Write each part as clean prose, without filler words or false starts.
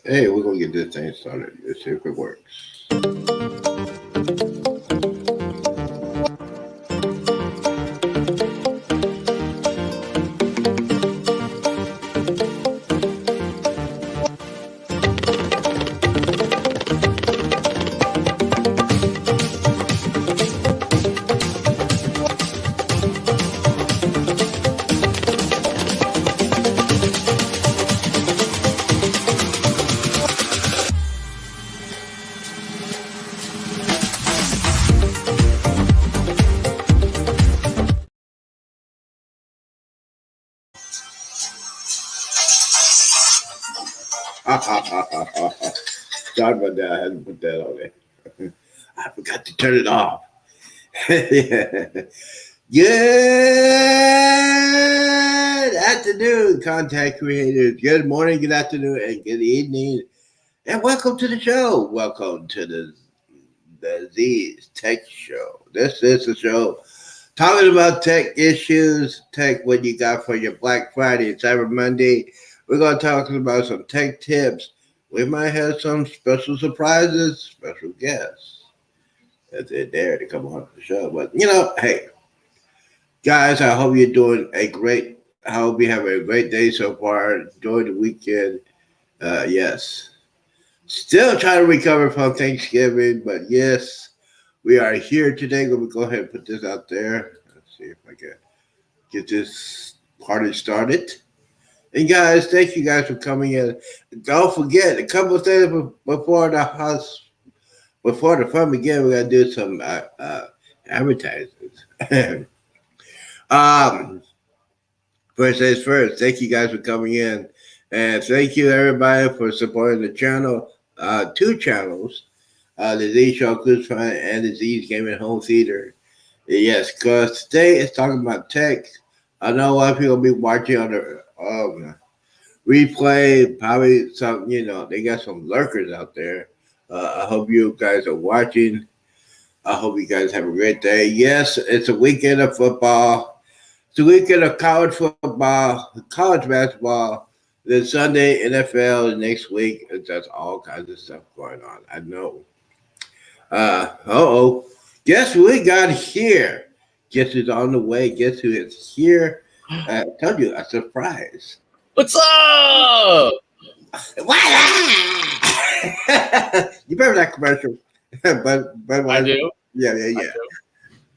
Hey, we're gonna get this thing started. Let's see if it works. Sorry about that. I had to put that on there. I forgot to turn it off. Yeah. Good afternoon, content creators. Good morning, good afternoon, and good evening. And welcome to the show. Welcome to the Z's Tech Show. This is the show talking about tech issues, tech what you got for your Black Friday and Cyber Monday. We're going to talk about some tech tips. We might have some special surprises, special guests if they're there to come on the show. But hey, guys, I hope you're doing a great. I hope you have a great day so far. Enjoy the weekend. Yes, still trying to recover from Thanksgiving, but yes, we are here today. Let me go ahead and put this out there. Let's see if I can get this party started. And guys, thank you guys for coming in. Don't forget a couple of things before the house, before the fun begins. We gotta do some advertisements. um, First things first. Thank you guys for coming in, and thank you everybody for supporting the channel. Two channels, the Z Show Cruise Fun and the Z's Gaming Home Theater. Yes, because today it's talking about tech. I know a lot of people will be watching on the replay. Probably some, they got some lurkers out there. I hope you guys are watching. I hope you guys have a great day. Yes, it's a weekend of football. It's a weekend of college football, college basketball. Then Sunday NFL. Next week, it's just all kinds of stuff going on. I know. Oh. Guess who we got here? Guess who's on the way? Guess who is here? I told you, a surprise. What's up? You remember that commercial? but I do. Yeah, yeah, I yeah. do.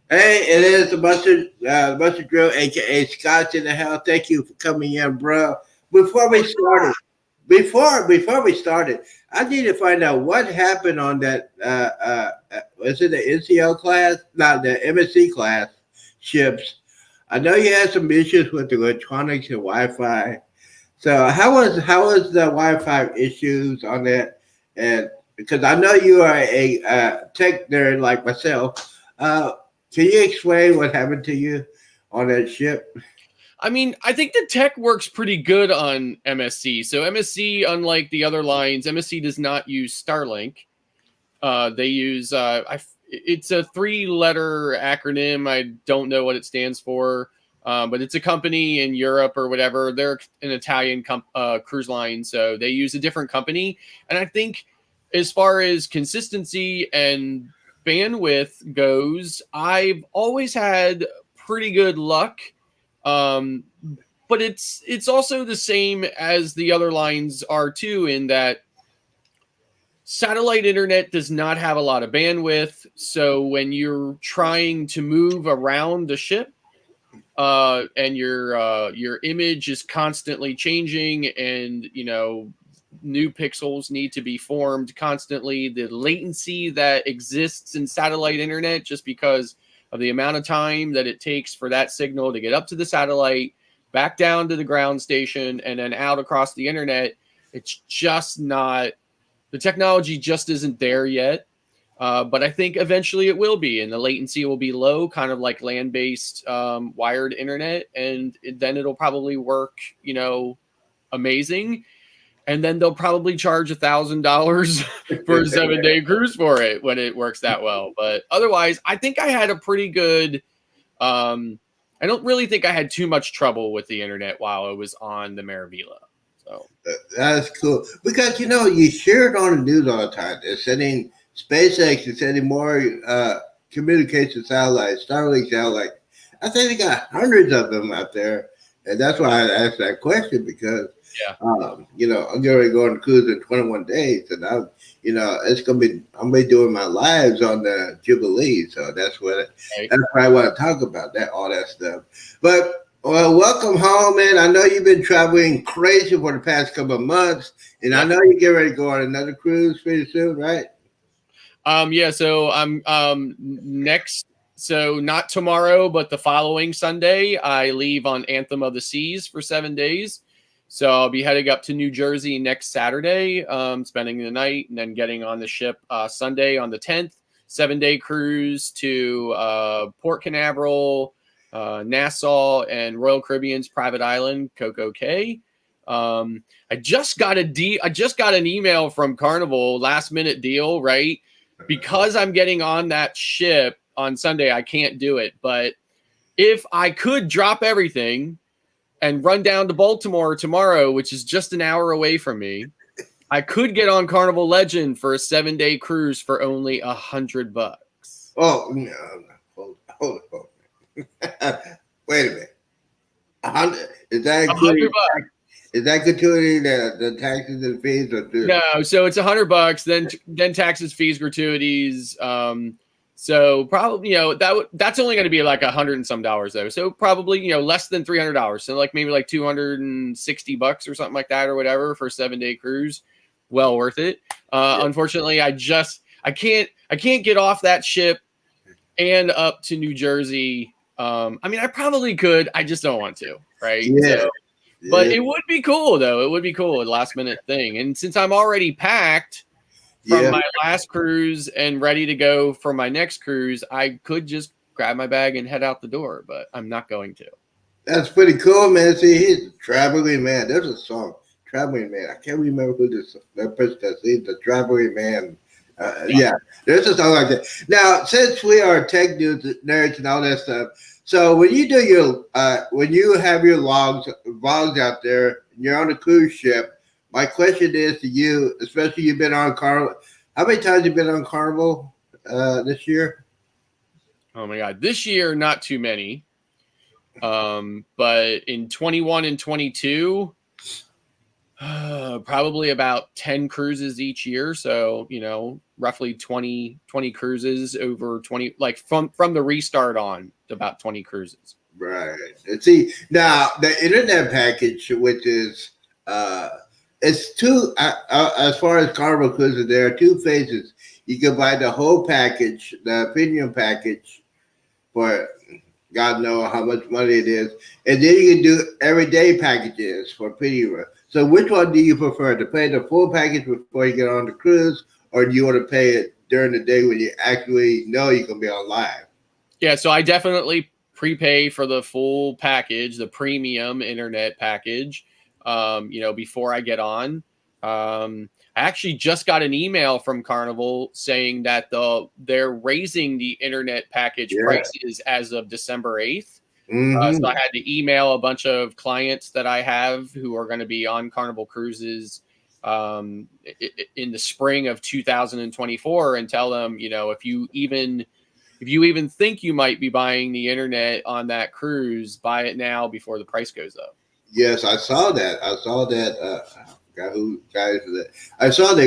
Hey, it is the Mustard Drill, aka Scotch in the house. Thank you for coming in, bro. Before we started, before we started, I need to find out what happened on that. Was it the NCO class? Not the MSC class ships. I know you had some issues with the electronics and Wi-Fi. So how was the Wi-Fi issues on that? And because I know you are a tech nerd like myself, can you explain what happened to you on that ship? I mean, I think the tech works pretty good on MSC. So MSC, unlike the other lines, MSC does not use Starlink. They use it's a 3-letter acronym. I don't know what it stands for, but it's a company in Europe or whatever. They're an Italian cruise line, so they use a different company. And I think as far as consistency and bandwidth goes, I've always had pretty good luck. Um, but it's also the same as the other lines are too, in that satellite internet does not have a lot of bandwidth. So when you're trying to move around the ship, and your image is constantly changing, and new pixels need to be formed constantly, the latency that exists in satellite internet, just because of the amount of time that it takes for that signal to get up to the satellite, back down to the ground station, and then out across the internet, it's just not, the technology just isn't there yet. But I think eventually it will be, and the latency will be low, kind of like land-based wired internet, and then it'll probably work, amazing. And then they'll probably charge $1,000 for a 7-day cruise for it when it works that well. But otherwise, I think I had a pretty good. I don't really think I had too much trouble with the internet while I was on the Maravilla. So That's cool because you hear it on the news all the time. They're sending SpaceX is sending more communication satellites, Starlink satellites. I think they got hundreds of them out there, and that's why I asked that question because yeah, I'm getting ready to go on a cruise in 21 days, and it's gonna be I'm gonna be doing my lives on the Jubilee, so right. that's what I want to talk about that all that stuff. But well, welcome home, man. I know you've been traveling crazy for the past couple of months, and I Yep. know you get ready to go on another cruise pretty soon, right? Yeah, so I'm next, so not tomorrow, but the following Sunday, I leave on Anthem of the Seas for 7 days. So I'll be heading up to New Jersey next Saturday, spending the night, and then getting on the ship Sunday on the 10th, 7 day cruise to Port Canaveral, Nassau, and Royal Caribbean's private island, Coco Cay. I just got an email from Carnival, last minute deal, right? Because I'm getting on that ship on Sunday, I can't do it. But if I could drop everything and run down to Baltimore tomorrow, which is just an hour away from me, I could get on Carnival Legend for a 7 day cruise for only $100. Oh no, hold on. Wait a minute. 100 is that including? $100. Is that gratuity the taxes and fees or No, so it's $100, then taxes, fees, gratuities. So probably that's only going to be like $100 and some dollars though. So probably less than $300. So like maybe like $260 or something like that or whatever for a 7 day cruise. Well worth it. Unfortunately, I can't get off that ship and up to New Jersey. I mean, I probably could. I just don't want to. Right. Yeah. So, but it would be cool, though. It would be cool, a last minute thing. And since I'm already packed from my last cruise and ready to go for my next cruise, I could just grab my bag and head out the door, but I'm not going to. That's pretty cool, man. See, he's a traveling man. There's a song, Traveling Man. I can't remember who that person is. He's the Traveling Man. Yeah, there's a song like that. Now, since we are tech news nerds and all that stuff, so when you do when you have your vlogs out there, and you're on a cruise ship, my question is to you, especially you've been on Carnival. How many times have you been on Carnival this year? Oh my God, this year not too many, but in 21 and 22, probably about 10 cruises each year. So roughly 20 cruises over 20, like from the restart on to about 20 cruises. Right. And see, now the internet package, which is it's two as far as Carnival cruises, there are two phases. You can buy the whole package, the premium package, for God knows how much money it is, and then you can do everyday packages for premium. So which one do you prefer, to pay the full package before you get on the cruise, or do you want to pay it during the day when you actually know you're going to be on live? Yeah, so I definitely prepay for the full package, the premium internet package, before I get on. I actually just got an email from Carnival saying that they're raising the internet package prices as of December 8th. Mm-hmm. So I had to email a bunch of clients that I have who are going to be on Carnival cruises in the spring of 2024 and tell them, if you even think you might be buying the internet on that cruise, buy it now before the price goes up. Yes, I saw that. I saw they're going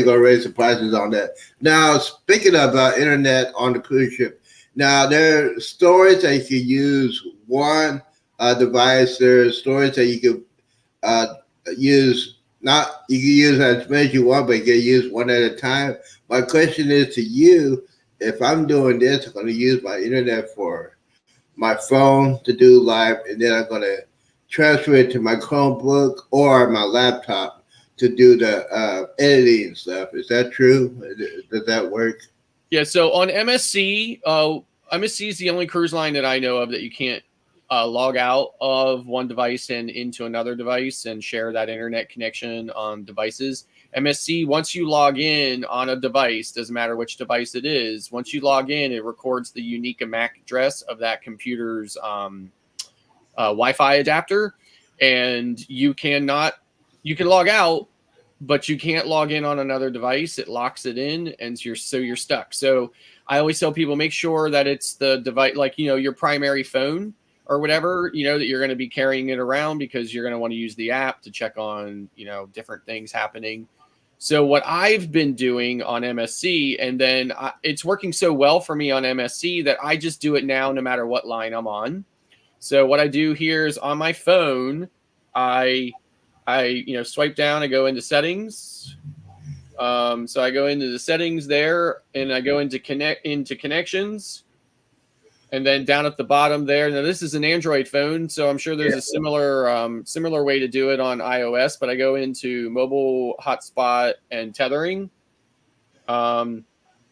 to raise the prices on that. Now, speaking of internet on the cruise ship, now there are storage that you can use one device. There are storage that you can use. Not you can use as many as you want, but you can use one at a time. My question is to you: if I'm doing this, I'm going to use my internet for my phone to do live, and then I'm going to transfer it to my Chromebook or my laptop to do the editing stuff. Is that true? Does that work? Yeah. So on MSC, MSC is the only cruise line that I know of that you can't log out of one device and into another device and share that internet connection on devices. MSC, once you log in on a device, doesn't matter which device it is, once you log in, it records the unique MAC address of that computer's Wi-Fi adapter, and you you can log out, but you can't log in on another device. It locks it in, and you're stuck. So I always tell people, make sure that it's the device, like, your primary phone or whatever, that you're going to be carrying it around, because you're going to want to use the app to check on, different things happening. So what I've been doing on MSC, and then it's working so well for me on MSC that I just do it now no matter what line I'm on. So what I do here is, on my phone, I swipe down, I go into settings. So I go into the settings there, and I go into connections. And then down at the bottom there, now this is an Android phone, so I'm sure there's a similar way to do it on iOS, but I go into mobile hotspot and tethering.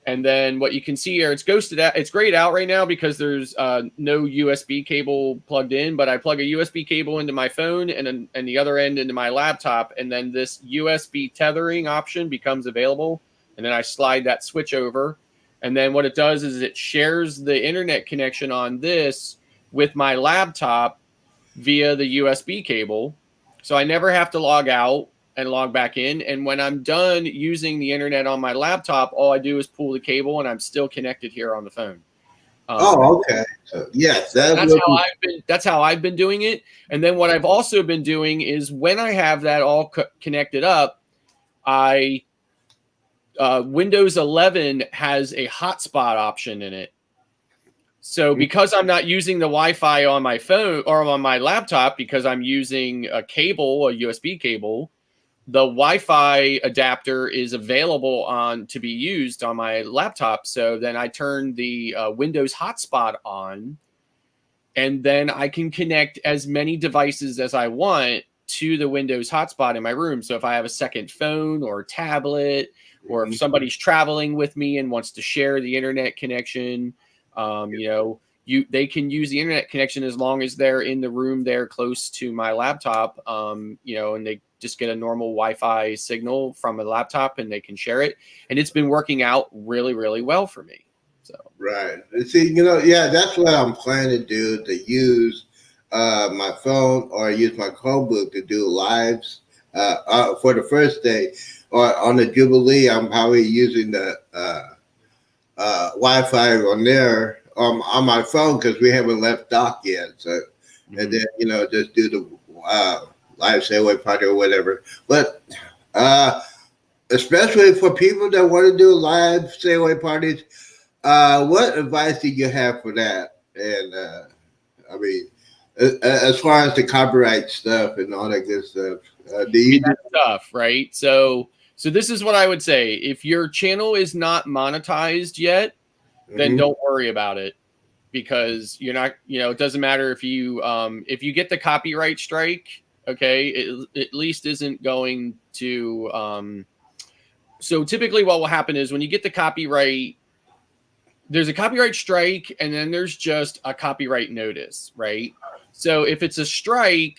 And then what you can see here, it's ghosted out. It's grayed out right now because there's no USB cable plugged in, but I plug a USB cable into my phone and the other end into my laptop, and then this USB tethering option becomes available, and then I slide that switch over. And then what it does is it shares the internet connection on this with my laptop via the USB cable. So I never have to log out and log back in. And when I'm done using the internet on my laptop, all I do is pull the cable, and I'm still connected here on the phone. Okay. So, yes, that's how I've been doing it. And then what I've also been doing is, when I have that all connected up, Windows 11 has a hotspot option in it. So because I'm not using the Wi-Fi on my phone or on my laptop, because I'm using a USB cable, the Wi-Fi adapter is available to be used on my laptop. So then I turn the Windows hotspot on, and then I can connect as many devices as I want to the Windows hotspot in my room. So if I have a second phone or tablet, or if somebody's traveling with me and wants to share the internet connection, they can use the internet connection as long as they're in the room there close to my laptop, and they just get a normal Wi-Fi signal from a laptop, and they can share it. And it's been working out really, really well for me. So right. See, that's what I'm planning to do, to use my phone or use my Chromebook to do lives for the first day. Or on the Jubilee, I'm probably using the Wi-Fi on there on my phone, because we haven't left dock yet. So, and then just do the live stay-away party or whatever. But especially for people that want to do live stay-away parties, what advice do you have for that? And I mean, as far as the copyright stuff and all that good stuff, that's tough, right? So this is what I would say. If your channel is not monetized yet, then don't worry about it, because you're not, it doesn't matter if you get the copyright strike, okay, it at least isn't going to, so typically what will happen is, when you get the copyright, there's a copyright strike, and then there's just a copyright notice, right? So if it's a strike,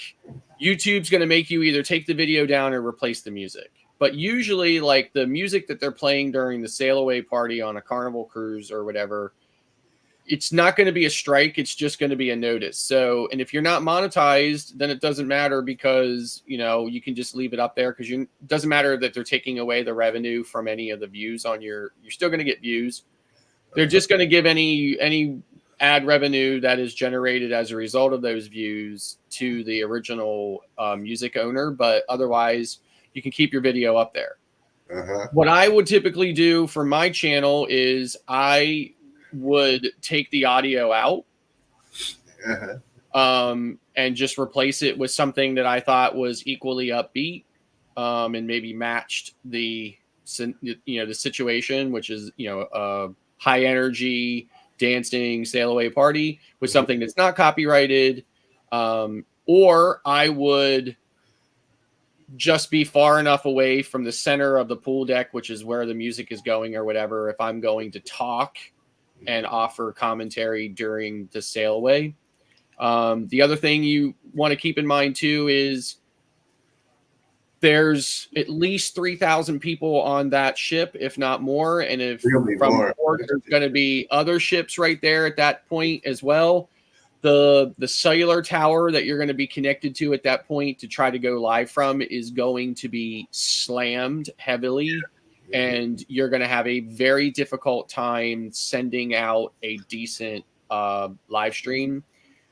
YouTube's going to make you either take the video down or replace the music. But usually, like, the music that they're playing during the sail away party on a Carnival cruise or whatever, it's not going to be a strike. It's just going to be a notice. So, and if you're not monetized, then it doesn't matter, because, you can just leave it up there, because it doesn't matter that they're taking away the revenue from any of the views on you're still going to get views. They're just going to give any ad revenue that is generated as a result of those views to the original music owner. But otherwise, you can keep your video up there. What I would typically do for my channel is I would take the audio out and just replace it with something that I thought was equally upbeat and maybe matched the situation, which is a high energy dancing sail away party, with something that's not copyrighted, or I would just be far enough away from the center of the pool deck, which is where the music is going or whatever, if I'm going to talk and offer commentary during the sail away. The other thing you want to keep in mind too is there's at least 3,000 people on that ship, if not more. And if from the port, there's going to be other ships right there at that point as well. the cellular tower that you're going to be connected to at that point to try to go live from is going to be slammed heavily, and you're going to have a very difficult time sending out a decent live stream.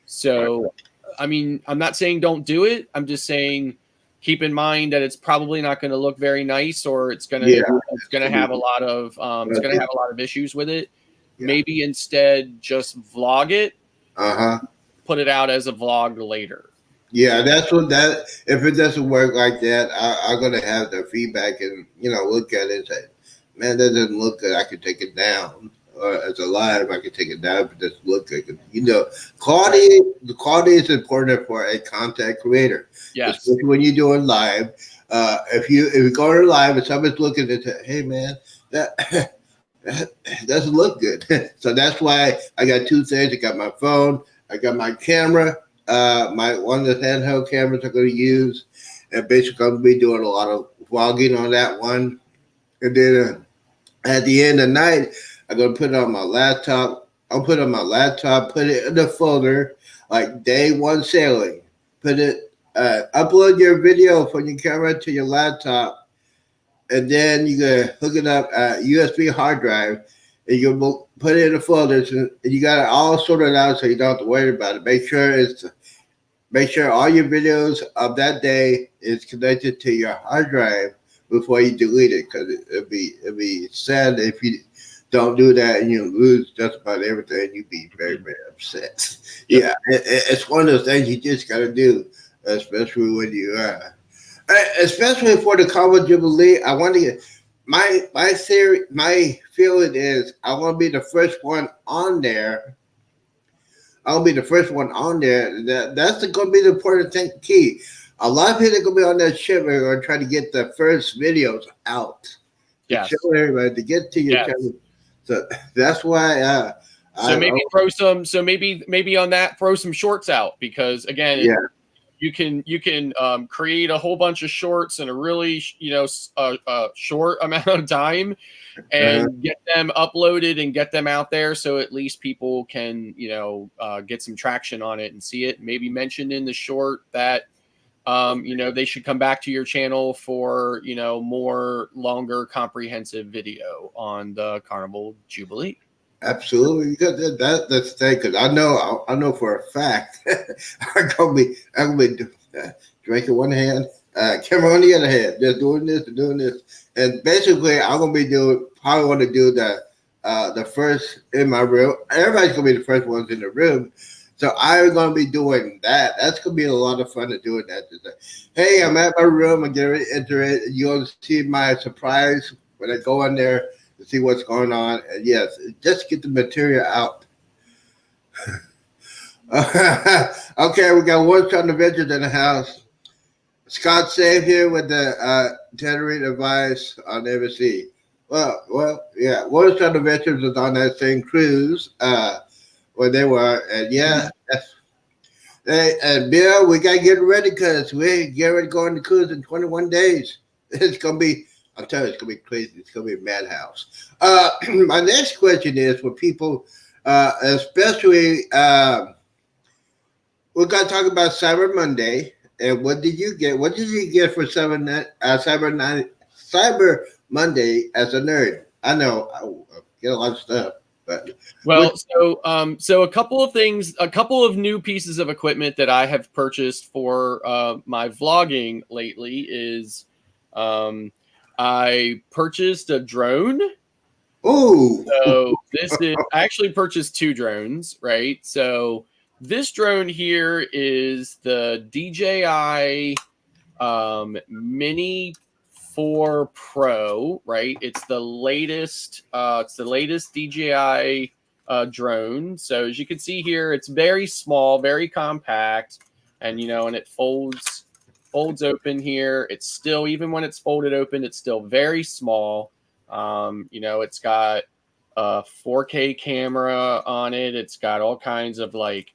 So, I mean, I'm not saying don't do it. I'm just saying keep in mind that it's probably not going to look very nice, or it's going to have a lot of issues with it. Yeah. Maybe instead just vlog it. Put it out as a vlog later. Yeah, that's what that. If it doesn't work like that, I'm gonna have the feedback and look at it and say, "Man, that doesn't look good. I could take it down." Or as a live, I could take it down, but it doesn't look good. Quality. The quality is important for a content creator. Yes. Especially when you're doing live. If you go to live and somebody's looking at it, hey man, that doesn't look good. So that's why I got two things. I got my phone. I got my camera. One of the handheld cameras I'm going to use, and basically I'm going to be doing a lot of vlogging on that one. And then at the end of the night, I'm going to put it on my laptop. I'll put it on my laptop, put it in the folder, like day one sailing. Put it, upload your video from your camera to your laptop, and then you can hook it up USB hard drive, and you can put it in the folders, and you got it all sorted out so you don't have to worry about it. Make sure all your videos of that day is connected to your hard drive before you delete it, because it'd be sad if you don't do that and you lose just about everything. You'd be very, very upset. Yeah, it's one of those things you just got to do, especially when you especially for the Carnival Jubilee. I want to get my theory. My feeling is I want to be the first one on there. I'll be the first one on there. That's going to be the important thing. Key. A lot of people are going to be on that ship are going to try to get the first videos out. Yes. To show everybody to get to your channel. So that's why. Maybe on that, throw some shorts out, because again, you can create a whole bunch of shorts in a really short amount of time, and get them uploaded and get them out there, so at least people can get some traction on it and see it. Maybe mention in the short that they should come back to your channel for more longer comprehensive video on the Carnival Jubilee. Absolutely, because that's the thing. Because I know for a fact I'm gonna be drinking one hand, camera on the other hand, just doing this, and basically I'm gonna be probably want to do the first in my room. Everybody's gonna be the first ones in the room, so I'm gonna be doing that. That's gonna be a lot of fun to doing that. Hey, I'm at my room. I'm getting ready to enter it. You'll see my surprise when I go in there to see what's going on. And yes, just get the material out. Okay, we got One Shot Adventures in the house. Scott Save here with the generator advice on MSC. Well, yeah, One Shot Adventures was on that same cruise where they were, and and Bill, we gotta get ready because we get ready to go on the cruise in 21 days. It's gonna be. I'm telling you, it's going to be crazy. It's going to be a madhouse. My next question is for people, especially, we're going to talk about Cyber Monday. And what did you get? What did you get for Cyber Monday as a nerd? I know I get a lot of stuff. But so a couple of things, a couple of new pieces of equipment that I have purchased for my vlogging lately is I purchased a drone. Oh, so I actually purchased two drones, right? So this drone here is the DJI Mini 4 Pro, right? It's the latest DJI drone. So as you can see here, it's very small, very compact, and and it folds open here. It's still, even when it's folded open, it's still very small. It's got a 4K camera on it. It's got all kinds of like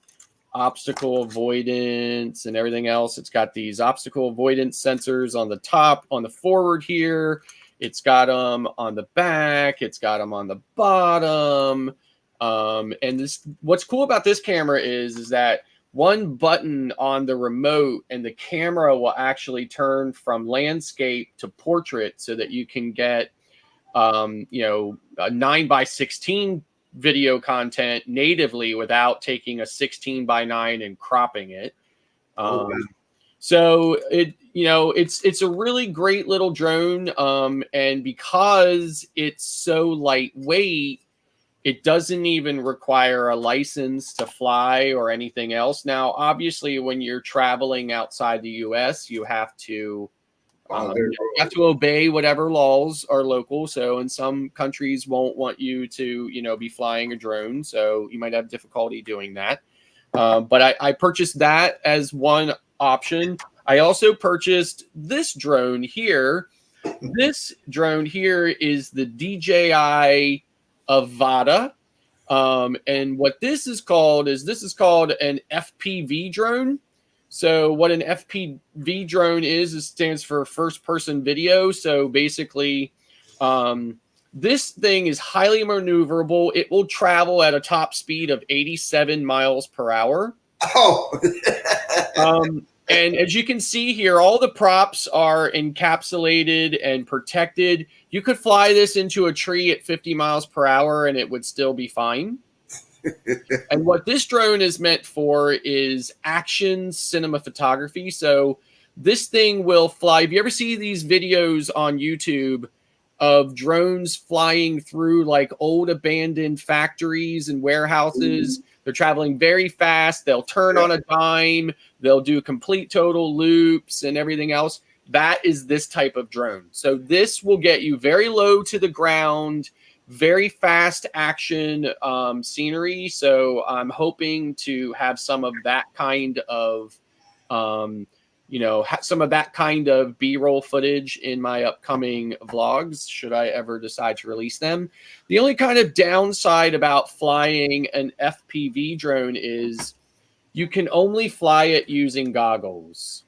obstacle avoidance and everything else. It's got these obstacle avoidance sensors on the top, on the forward here. It's got them on the back. It's got them on the bottom. And what's cool about this camera is that one button on the remote and the camera will actually turn from landscape to portrait so that you can get, a 9:16 video content natively without taking a 16:9 and cropping it. Wow. So it's a really great little drone. And because it's so lightweight, it doesn't even require a license to fly or anything else. Now, obviously, when you're traveling outside the U.S., you have to obey whatever laws are local. So, in some countries, won't want you to be flying a drone. So you might have difficulty doing that. But I purchased that as one option. I also purchased this drone here. This drone here is the DJI Avata. And what this is called an FPV drone. So what an FPV drone is stands for first person video. So basically, this thing is highly maneuverable. It will travel at a top speed of 87 miles per hour. Oh. And as you can see here, all the props are encapsulated and protected. You could fly this into a tree at 50 miles per hour and it would still be fine. And what this drone is meant for is action cinema photography. So this thing will fly. If you ever see these videos on YouTube of drones flying through like old abandoned factories and warehouses, they're traveling very fast. They'll turn on a dime. They'll do complete total loops and everything else. That is this type of drone. So this will get you very low to the ground, very fast action scenery. So I'm hoping to have some of that kind of, some of that kind of B-roll footage in my upcoming vlogs, should I ever decide to release them. The only kind of downside about flying an FPV drone is you can only fly it using goggles.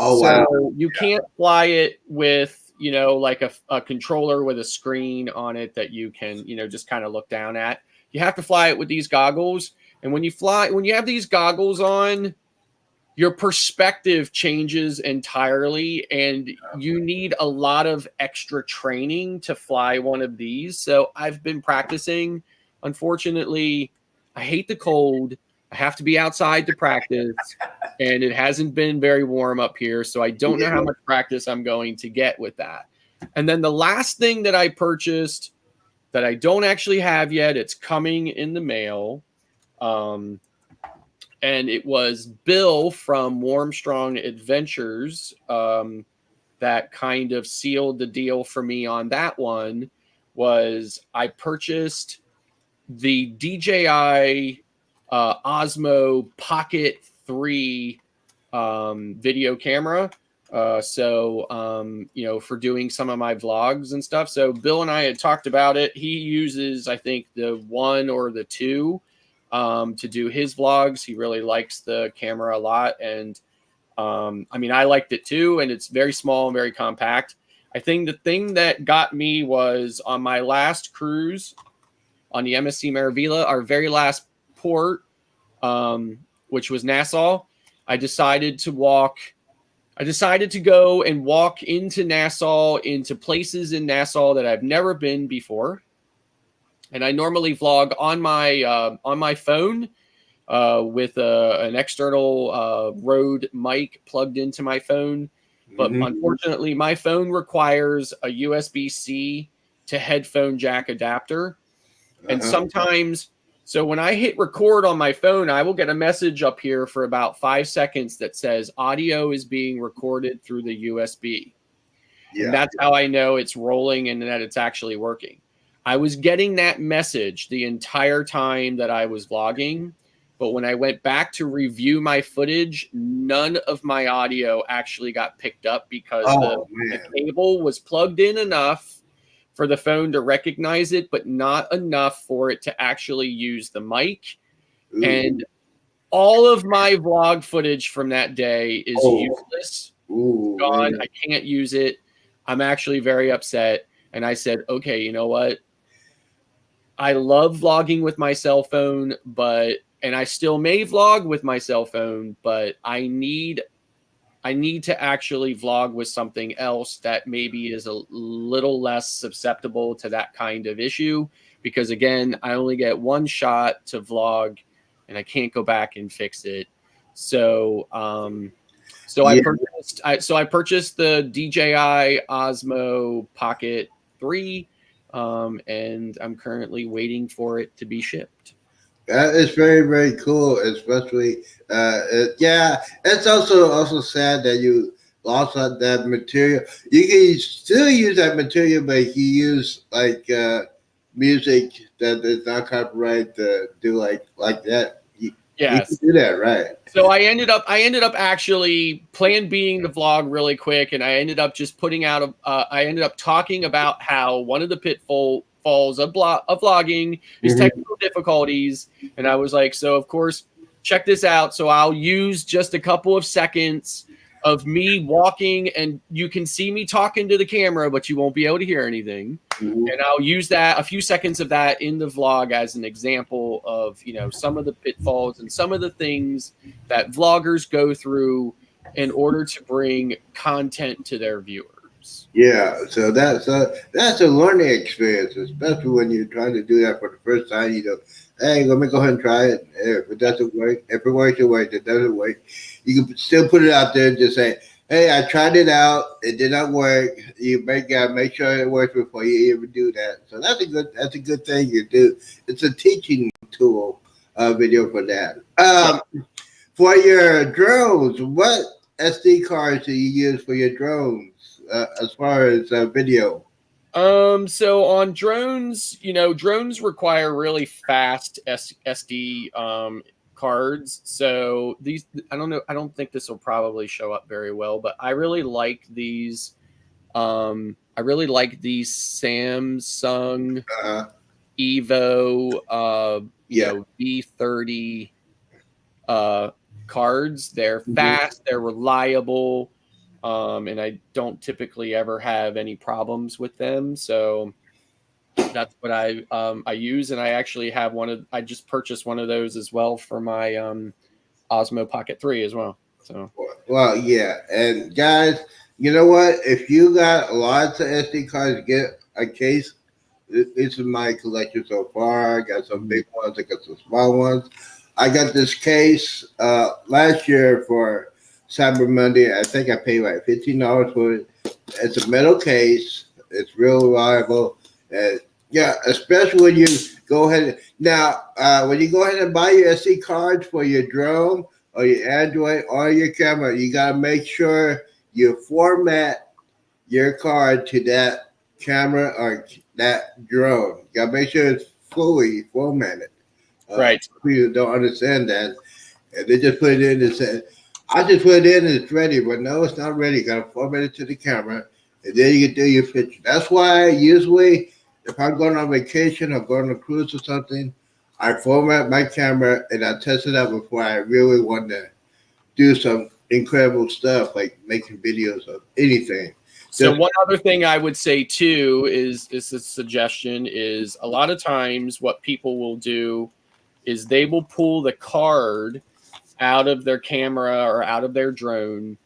Oh, so wow. You can't fly it with, like a controller with a screen on it that you can, just kind of look down at. You have to fly it with these goggles. And when you have these goggles on, your perspective changes entirely, and you need a lot of extra training to fly one of these. So I've been practicing. Unfortunately, I hate the cold. I have to be outside to practice, and it hasn't been very warm up here. So I don't know how much practice I'm going to get with that. And then the last thing that I purchased that I don't actually have yet, it's coming in the mail. And it was Bill from Warmstrong Adventures that kind of sealed the deal for me on that one. Was I purchased the DJI Osmo Pocket 3 video camera. For doing some of my vlogs and stuff. So Bill and I had talked about it. He uses, I think, the 1 or the 2 to do his vlogs. He really likes the camera a lot. And I liked it too. And it's very small and very compact. I think the thing that got me was on my last cruise on the MSC Maravilla, our very last port, which was Nassau. I decided to go and walk into Nassau, into places in Nassau that I've never been before. And I normally vlog on my phone with an external Rode mic plugged into my phone. But unfortunately, my phone requires a USB-C to headphone jack adapter. And sometimes, so when I hit record on my phone, I will get a message up here for about 5 seconds that says audio is being recorded through the USB. Yeah. And that's how I know it's rolling and that it's actually working. I was getting that message the entire time that I was vlogging, but when I went back to review my footage, none of my audio actually got picked up because the cable was plugged in enough for the phone to recognize it, but not enough for it to actually use the mic. Ooh. And all of my vlog footage from that day is useless. Ooh, gone. Man. I can't use it. I'm actually very upset. And I said, okay, you know what? I love vlogging with my cell phone, and I still may vlog with my cell phone, but I need to actually vlog with something else that maybe is a little less susceptible to that kind of issue. Because again, I only get one shot to vlog and I can't go back and fix it. So, I purchased the DJI Osmo Pocket 3, and I'm currently waiting for it to be shipped. That is very, very cool, especially, it's also sad that you lost that material. You can still use that material, but you use like music that is not copyright to do like that. You can Yes. do that, right? So I ended up actually plan being the vlog really quick, and I ended up just putting out I ended up talking about how one of the pitfalls of vlogging is technical difficulties, and I was like, so of course, check this out. So I'll use just a couple of seconds of me walking, and you can see me talking to the camera, but you won't be able to hear anything. And I'll use that, a few seconds of that in the vlog as an example of, some of the pitfalls and some of the things that vloggers go through in order to bring content to their viewers. Yeah, so that's a learning experience, especially when you're trying to do that for the first time. Hey, let me go ahead and try it. If it doesn't work, if it works, it works. If it doesn't work, you can still put it out there and just say, "Hey, I tried it out. It did not work." You gotta make sure it works before you even do that. So that's a good thing you do. It's a teaching tool, video for that. For your drones, what SD cards do you use for your drones as far as video? So on drones, drones require really fast SD cards. So these, I don't know, I don't think this will probably show up very well, but I really like these. I really like these Samsung Evo, V30 cards. They're fast, they're reliable. And I don't typically ever have any problems with them. So that's what I use. And I actually have I just purchased one of those as well for my Osmo Pocket 3 as well. So, well, yeah. And guys, you know what? If you got lots of SD cards, get a case. This is my collection so far. I got some big ones, I got some small ones. I got this case last year for Cyber Monday. I think I paid like $15 for it. It's a metal case. It's real reliable. And yeah, especially when you go ahead when you go ahead and buy your SD cards for your drone or your Android or your camera, you gotta make sure you format your card to that camera or that drone. You gotta make sure it's fully formatted. Right. People don't understand that. And they just put it in and say, I just put it in and it's ready. But no, it's not ready. You got to format it to the camera. And then you can do your picture. That's why usually if I'm going on vacation or going on a cruise or something, I format my camera and I test it out before I really want to do some incredible stuff like making videos of anything. So one other thing I would say too is a suggestion is a lot of times what people will do is they will pull the card out of their camera or out of their drone,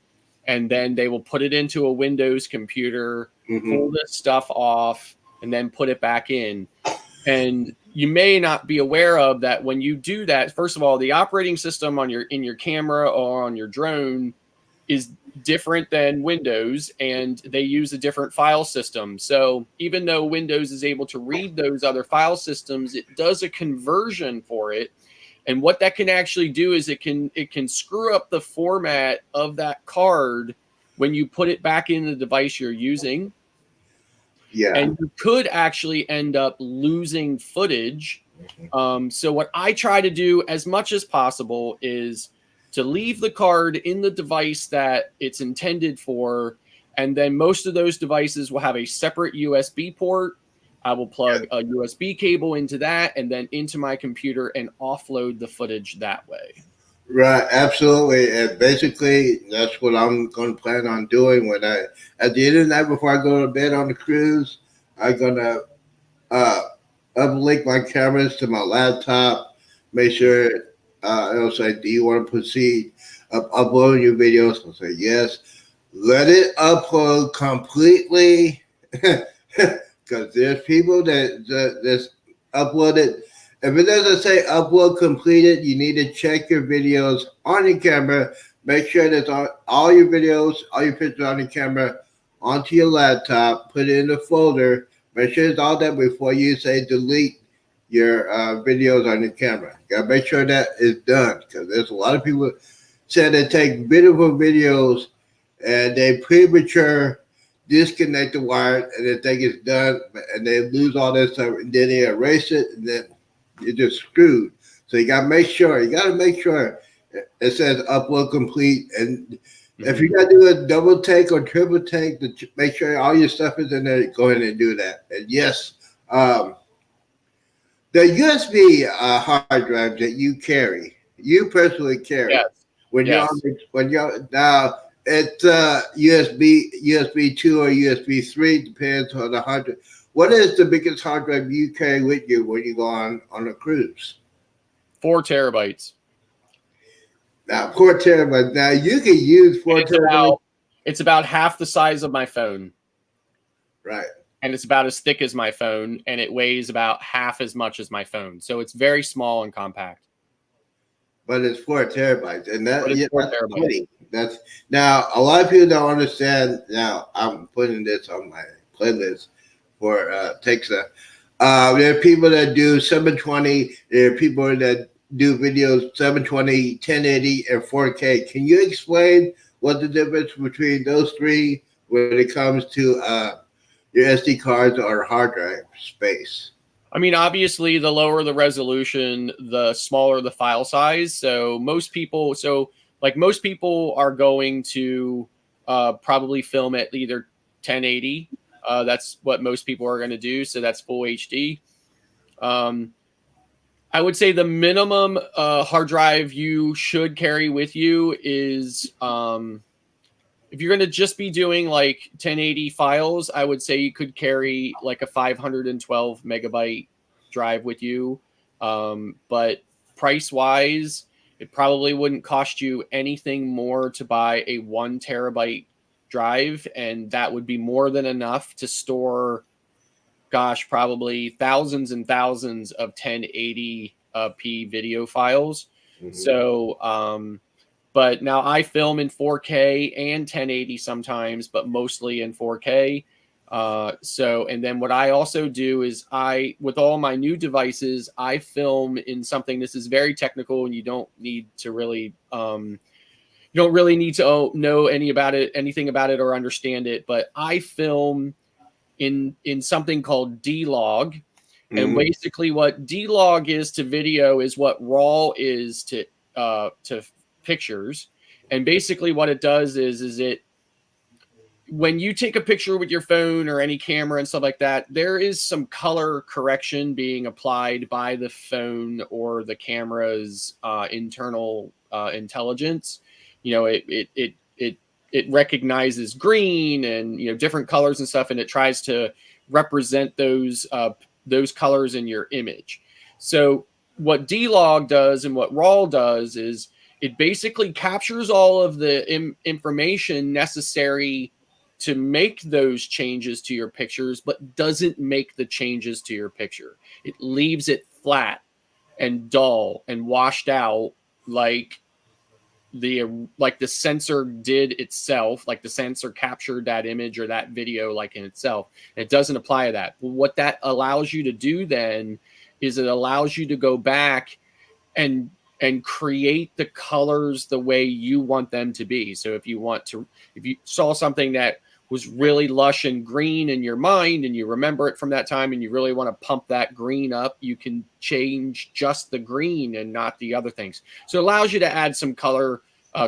and then they will put it into a Windows computer, pull this stuff off, and then put it back in. And you may not be aware of that when you do that. First of all, the operating system in your camera or on your drone is different than Windows, and they use a different file system. So even though Windows is able to read those other file systems, it does a conversion for it. And what that can actually do is it can screw up the format of that card when you put it back in the device you're using. Yeah. And you could actually end up losing footage. So what I try to do as much as possible is to leave the card in the device that it's intended for. And then most of those devices will have a separate USB port. I will plug a USB cable into that and then into my computer and offload the footage that way. Right, absolutely. And basically, that's what I'm going to plan on doing when at the end of the night before I go to bed on the cruise, I'm going to uplink my cameras to my laptop. Make sure it'll say, "Do you want to proceed uploading your videos?" I'll say yes. Let it upload completely, because there's people that just upload it. If it doesn't say upload completed, you need to check your videos on your camera. Make sure that all your videos, all your pictures on your camera onto your laptop. Put it in a folder. Make sure it's all that before you say delete your videos on your camera. Gotta make sure that is done, because there's a lot of people say they take beautiful videos and they premature disconnect the wire and they think it's done, and they lose all that stuff, and then they erase it, and then you're just screwed. So you gotta make sure. It says upload complete, and if you gotta do a double take or triple take to make sure all your stuff is in there, go ahead and do that. And yes, the USB hard drive that you personally carry, Yes. when Yes. you're now, it's USB 2 or USB 3, depends on the hard drive. What is the biggest hard drive you carry with you when you go on a cruise? 4 terabytes. Now, 4 terabytes. Now, you can use 4 terabytes. It's about half the size of my phone. Right. And it's about as thick as my phone, and it weighs about half as much as my phone. So it's very small and compact. But it's 4 terabytes. And that's 4 terabytes. Plenty. That's now, a lot of people don't understand. Now, I'm putting this on my playlist for Texas. There are people that do 720. There are people that do videos 720, 1080, and 4K. Can you explain what the difference between those three when it comes to your SD cards or hard drive space? I mean, obviously, the lower the resolution, the smaller the file size. So most people are going to probably film at either 1080. That's what most people are going to do. So that's full HD. I would say the minimum hard drive you should carry with you is, if you're going to just be doing like 1080 files, I would say you could carry like a 512 megabyte drive with you. But price wise, it probably wouldn't cost you anything more to buy a 1 terabyte drive. And that would be more than enough to store, probably thousands and thousands of 1080p video files. Mm-hmm. So, but now I film in 4K and 1080 sometimes, but mostly in 4K. And then what I also do is with all my new devices, I film in something, this is very technical and you don't need to really, know anything about it or understand it, but I film in something called D-Log. Mm-hmm. And basically what D-Log is to video is what RAW is to pictures. And basically what it does is when you take a picture with your phone or any camera and stuff like that, there is some color correction being applied by the phone or the camera's internal intelligence. It recognizes green and different colors and stuff, and it tries to represent those colors in your image. So what D-Log does and what RAW does is it basically captures all of the information necessary to make those changes to your pictures, but doesn't make the changes to your picture. It leaves it flat and dull and washed out like the sensor did itself, like the sensor captured that image or that video like in itself. It doesn't apply to that. What that allows you to do then is it allows you to go back and create the colors the way you want them to be. So if you saw something that was really lush and green in your mind and you remember it from that time and you really want to pump that green up, you can change just the green and not the other things. So it allows you to add some color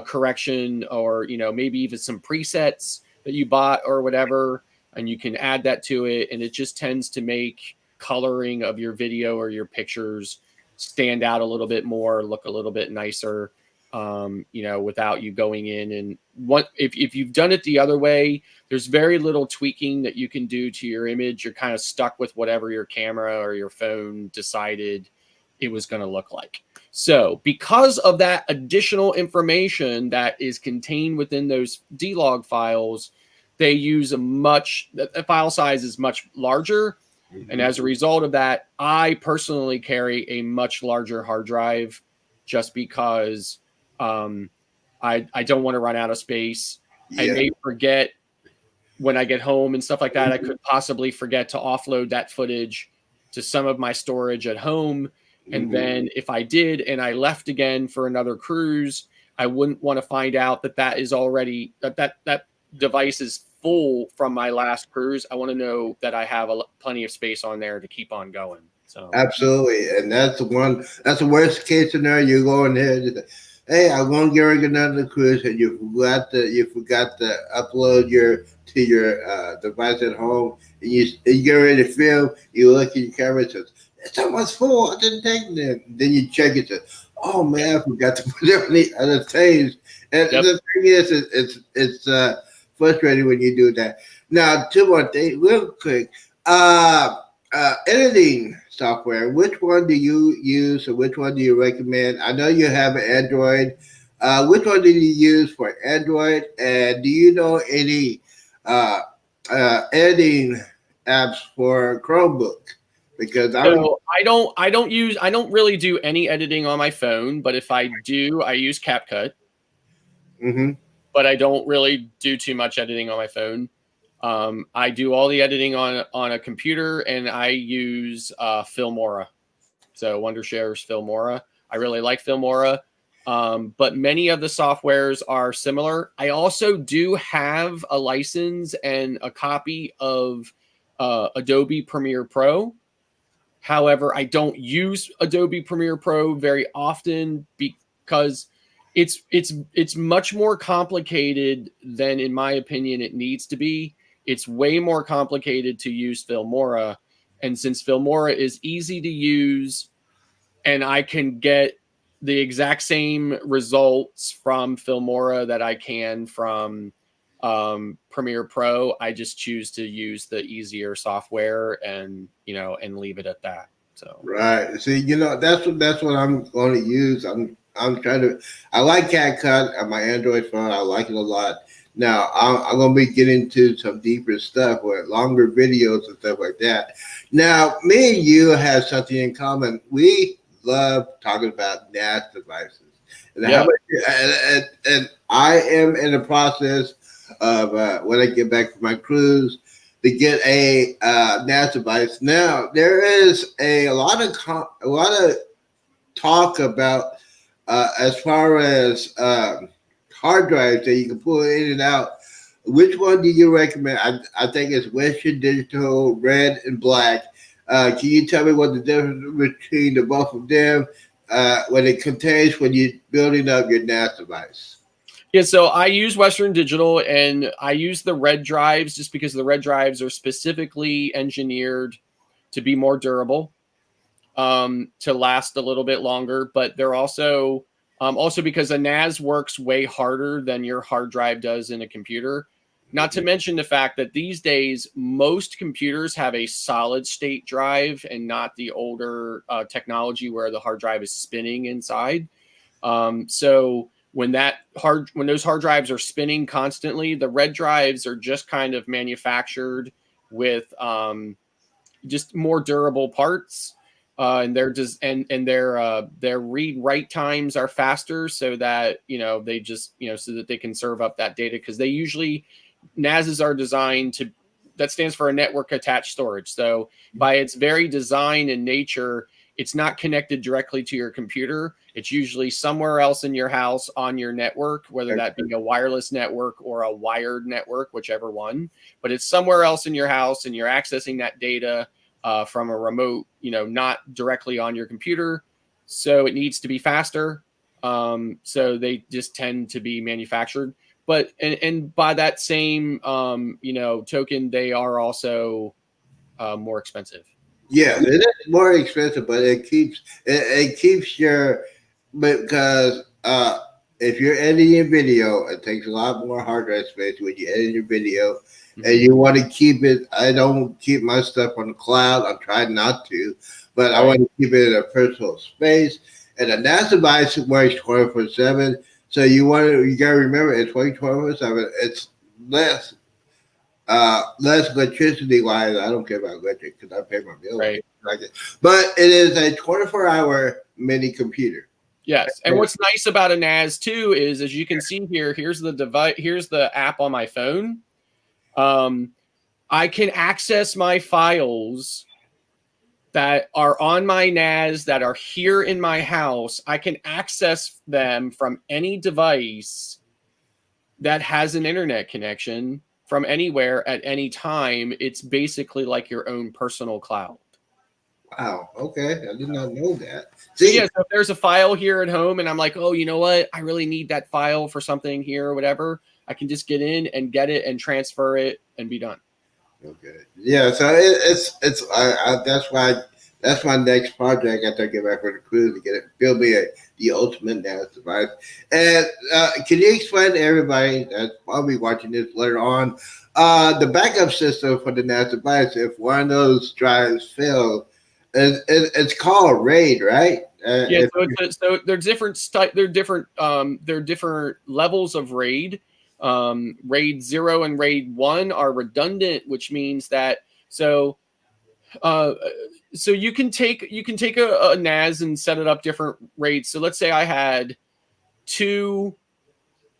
correction or, maybe even some presets that you bought or whatever, and you can add that to it. And it just tends to make coloring of your video or your pictures stand out a little bit more, look a little bit nicer. without you going in. And if you've done it the other way, there's very little tweaking that you can do to your image. You're kind of stuck with whatever your camera or your phone decided it was going to look like. So because of that additional information that is contained within those D-Log files, they use the file size is much larger. Mm-hmm. And as a result of that, I personally carry a much larger hard drive just because I don't want to run out of space. Yeah. I may forget when I get home and stuff like that. I could possibly forget to offload that footage to some of my storage at home. And then if I did and I left again for another cruise, I wouldn't want to find out that is already that device is full from my last cruise. I want to know that I have plenty of space on there to keep on going. So absolutely, and that's the worst case scenario. You go in there, just, hey, I want to get ready another cruise, and you forgot to upload your device at home, and you get ready to film. You look at your camera and says, "It's almost full. I didn't take it." Then you check it. Oh man, I forgot to put it on the other things. And the thing is, it's frustrating when you do that. Now, two more things, real quick. Editing software. Which one do you use, or which one do you recommend? I know you have an Android. Which one do you use for Android? And do you know any editing apps for Chromebook? Because I don't really do any editing on my phone, but if I do, I use CapCut. Mm-hmm. But I don't really do too much editing on my phone. I do all the editing on a computer, and I use Filmora. So Wondershare's Filmora. I really like Filmora, but many of the softwares are similar. I also do have a license and a copy of Adobe Premiere Pro. However, I don't use Adobe Premiere Pro very often because it's much more complicated than, in my opinion, it needs to be. It's way more complicated to use Filmora. And since Filmora is easy to use and I can get the exact same results from Filmora that I can from Premiere Pro, I just choose to use the easier software and leave it at that. So right. See, that's what I'm going to use. I like CapCut on my Android phone. I like it a lot. Now, I'm going to be getting into some deeper stuff with longer videos and stuff like that. Now, me and you have something in common. We love talking about NAS devices. And, and I am in the process of, when I get back from my cruise, to get a NAS device. Now, there is a lot of talk about as far as hard drives that you can pull in and out. Which one do you recommend? I think it's Western Digital, red and black. Can you tell me what the difference between the both of them when you're building up your NAS device? Yeah, so I use Western Digital, and I use the red drives just because the red drives are specifically engineered to be more durable, to last a little bit longer, but they're also because a NAS works way harder than your hard drive does in a computer. Not to mention the fact that these days, most computers have a solid state drive and not the older technology where the hard drive is spinning inside. So when those hard drives are spinning constantly, the red drives are just kind of manufactured with just more durable parts. And their read write times are faster, so that they just so that they can serve up that data, because they usually NASs are designed to, that stands for a network attached storage. So by its very design and nature, it's not connected directly to your computer. It's usually somewhere else in your house on your network, whether that be a wireless network or a wired network, whichever one. But it's somewhere else in your house, and you're accessing that data from a remote, not directly on your computer. So it needs to be faster. So they just tend to be manufactured. But and by that same token, they are also more expensive. Yeah, it is more expensive, but it keeps your, because if you're editing video, it takes a lot more hard drive space when you edit your video, Mhm. and you want to keep it. I don't keep my stuff on the cloud. I'm trying not to, but I Right. want to keep it in a personal space. And a NAS device works 24/7. So you gotta remember it's 24/7. It's less less electricity wise. I don't care about electric because I pay my bill Right. like it. But it is a 24-hour mini computer. Yes. And what's nice about a NAS too is, as you can see here, here's the device, here's the app on my phone. I can access my files that are on my NAS that are here in my house. I can access them from any device that has an internet connection from anywhere at any time. It's basically like your own personal cloud. Wow. Okay. I did not know that. So See, yeah, so if there's a file here at home and I'm like, oh, you know what? I really need that file for something here or whatever. I can just get in and get it and transfer it and be done. okay. Yeah. So it's that's my next project after I get back from the cruise to get it build me the ultimate NAS device. And can you explain to everybody that's probably watching this later on the backup system for the NAS device if one of those drives fails? It's called RAID, right? Yeah, so they're different. They're different levels of RAID. RAID 0 and RAID 1 are redundant, which means that uh, so you can take a NAS and set it up different RAIDs. So let's say I had two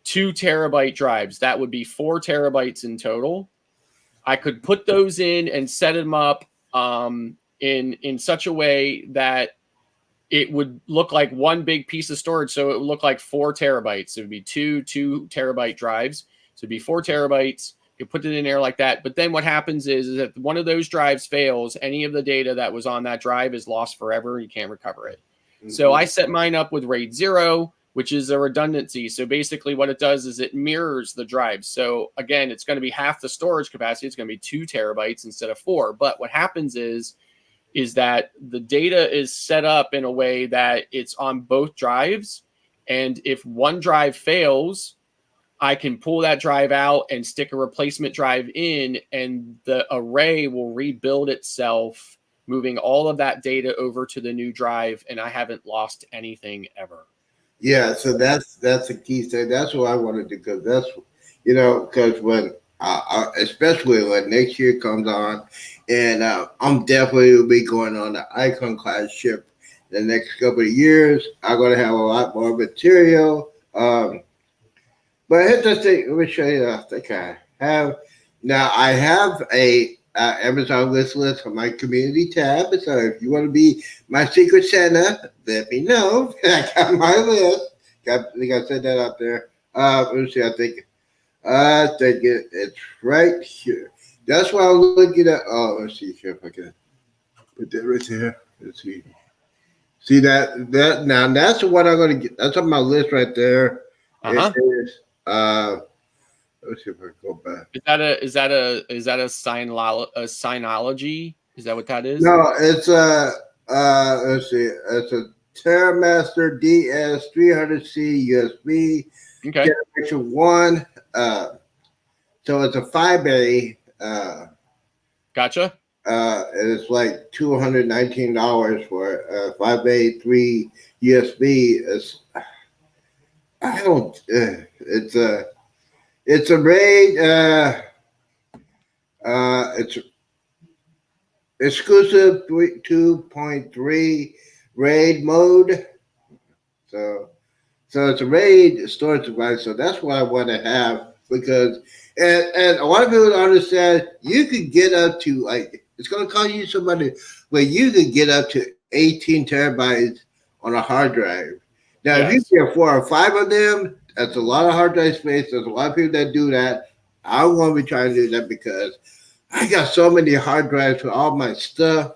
2 terabyte drives. That would be 4 terabytes in total. I could put those in and set them up in such a way that it would look like one big piece of storage. So it would look like 4 terabytes. It would be two 2 terabyte drives. So it'd be 4 terabytes. You put it in there like that. But then what happens is that one of those drives fails. Any of the data that was on that drive is lost forever. You can't recover it. Mm-hmm. So I set mine up with RAID 0, which is a redundancy. So basically what it does is it mirrors the drives. So again, it's going to be half the storage capacity. It's going to be 2 terabytes instead of 4. But what happens is that the data is set up in a way that it's on both drives. And if one drive fails, I can pull that drive out and stick a replacement drive in, and the array will rebuild itself, moving all of that data over to the new drive, and I haven't lost anything ever. Yeah, so that's a key thing. That's what I wanted to do because because when especially when next year comes on, and I'm definitely will be going on the Icon class ship the next couple of years. I'm gonna have a lot more material. But here's the thing. Let me show you. I think I have now. I have a Amazon wish list on my community tab. So if you want to be my secret Santa, let me know. I got my list. I think I said that out there. Let me see. I think it's right here. That's why I'm looking at. Oh, let's see if I can put that right there. Let's see. See that now? That's what I'm gonna get. That's on my list right there. Uh-huh. It is. Let's see if I can go back. Is that a Synology? Is that what that is? No, it's let's see, it's a TerraMaster DS300C USB. Okay. Generation 1. So it's a 5A. Gotcha. It's like $219 for a 5A 3 USB. I don't. It's a RAID. It's exclusive 2.3 RAID mode. So it's a RAID storage device. So that's what I want to have because and a lot of people don't understand. You could get up to it's going to cost you some money, but you could get up to 18 terabytes on a hard drive. Now, if you get 4 or 5 of them, that's a lot of hard drive space. There's a lot of people that do that. I want to be trying to do that because I got so many hard drives for all my stuff.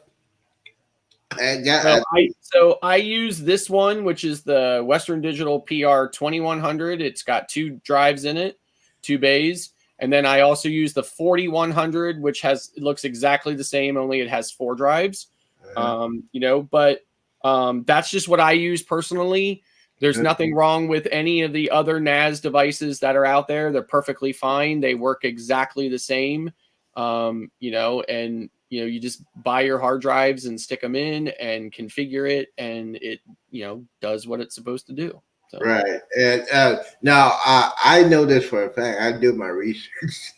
So I use this one, which is the Western Digital PR 2100. It's got 2 drives in it, 2 bays. And then I also use the 4100, which it looks exactly the same, only it has 4 drives. But that's just what I use personally. There's nothing wrong with any of the other NAS devices that are out there. They're perfectly fine. They work exactly the same. And you just buy your hard drives and stick them in and configure it, and it, does what it's supposed to do. So. Right. And now I know this for a fact. I do my research.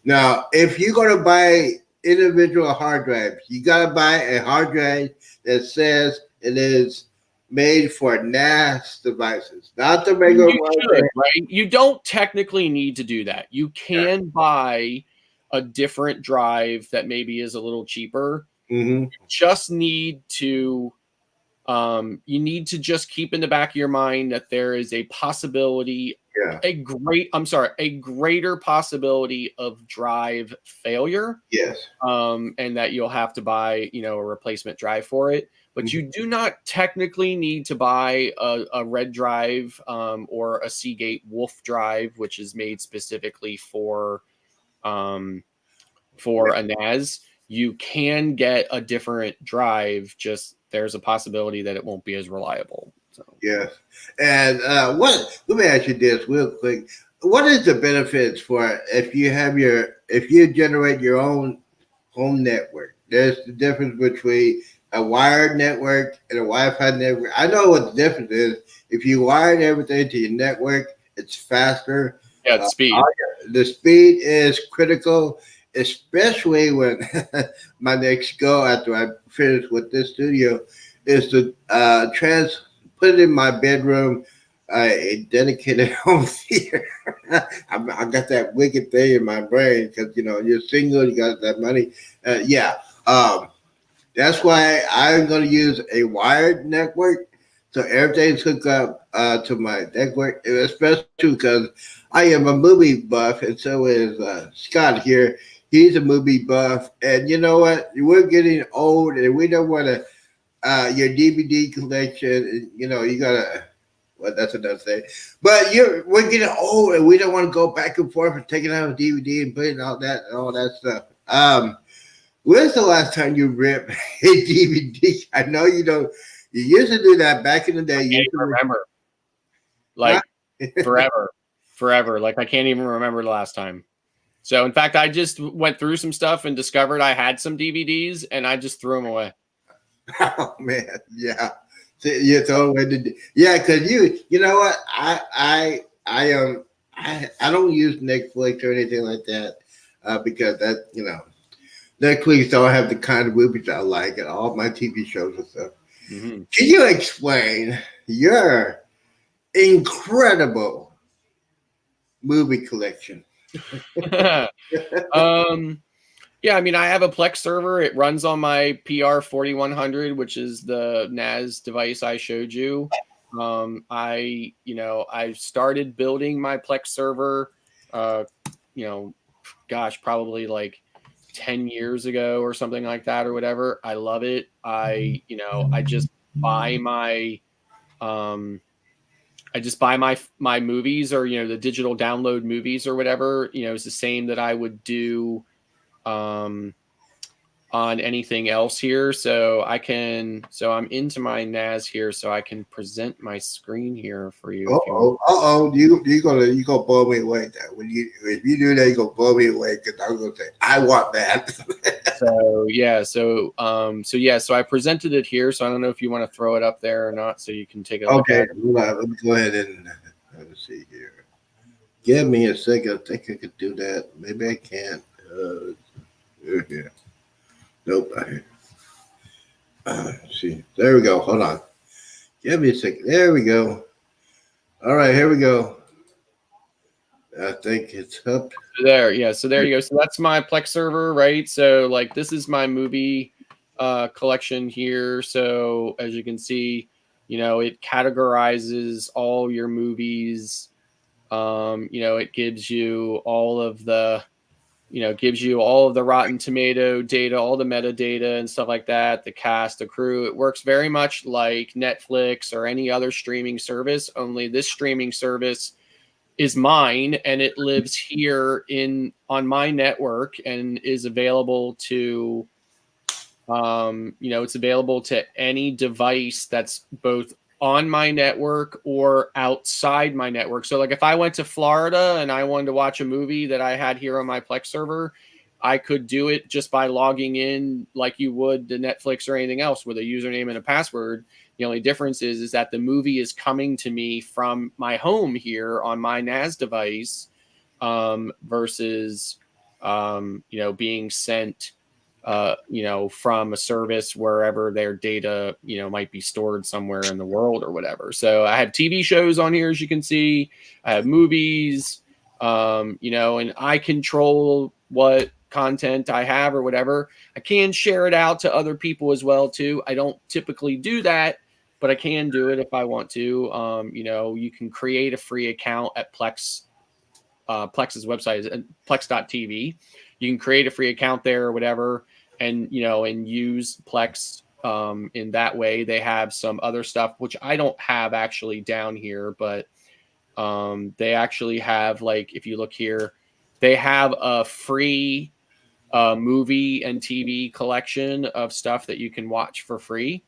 Now, if you're going to buy individual hard drives, you got to buy a hard drive that says it is made for NAS devices, not the regular one. Right? You don't technically need to do that. You can buy a different drive that maybe is a little cheaper. Mm-hmm. You just need to just keep in the back of your mind that there is a possibility, a greater possibility of drive failure. Yes. And that you'll have to buy, a replacement drive for it. But you do not technically need to buy a red drive or a Seagate Wolf drive, which is made specifically for a NAS. You can get a different drive, just there's a possibility that it won't be as reliable. So. Yes. And let me ask you this real quick. What is the benefits for if you generate your own home network? There's the difference between a wired network and a Wi-Fi network. I know what the difference is. If you wired everything to your network, it's faster. Yeah, it's speed. The speed is critical, especially when my next goal after I finish with this studio is to put it in my bedroom, a dedicated home theater. I got that wicked thing in my brain because, you're single, you got that money. That's why I'm going to use a wired network. So everything's hooked up to my network, especially because I am a movie buff, and so is Scott here. He's a movie buff. And you know what? We're getting old, and we don't want to, your DVD collection, you got to, well, that's another thing. But we're getting old, and we don't want to go back and forth and taking out a DVD and putting all that stuff. When's the last time you ripped a DVD? I know you don't. You used to do that back in the day. I can't even remember. Like forever. Like I can't even remember the last time. So in fact, I just went through some stuff and discovered I had some DVDs, and I just threw them away. Oh man, yeah. You throw away because you know what? I don't use Netflix or anything like that because that Netflix don't have the kind of movies I like and all my TV shows and stuff. Mm-hmm. Can you explain your incredible movie collection? Yeah, I mean, I have a Plex server. It runs on my PR4100, which is the NAS device I showed you. I started building my Plex server, probably like 10 years ago or something like that or whatever. I love it. I just buy my my movies or the digital download movies or whatever. It's the same that I would do on anything else here. So I'm into my NAS here, so I can present my screen here for you. You gonna blow me away that if you do that, you gonna blow me away because I'm gonna say I want that. So I presented it here. So I don't know if you want to throw it up there or not, so you can take a look at it. Let me go ahead and let's see here. Give me a second. I think I could do that. Maybe I can't. Yeah. Nope. See, there we go. Hold on. Give me a second. There we go. All right, here we go. I think it's up there. Yeah. So there you go. So that's my Plex server, right? So like this is my movie collection here. So as you can see, it categorizes all your movies. It gives you all of the Rotten Tomato data, all the metadata and stuff like that, the cast, the crew. It works very much like Netflix or any other streaming service, only this streaming service is mine and it lives here on my network and is available to, it's available to any device that's both on my network or outside my network. So like if I went to Florida and I wanted to watch a movie that I had here on my Plex server, I could do it just by logging in like you would to Netflix or anything else with a username and a password. The only difference is that the movie is coming to me from my home here on my NAS device, versus being sent from a service wherever their data, might be stored somewhere in the world or whatever. So I have TV shows on here, as you can see. I have movies, and I control what content I have or whatever. I can share it out to other people as well too. I don't typically do that, but I can do it if I want to. You can create a free account at Plex. Plex's website is plex.tv. You can create a free account there or whatever, and use Plex in that way. They have some other stuff which I don't have actually down here, but they actually have, like, if you look here, they have a free movie and TV collection of stuff that you can watch for free.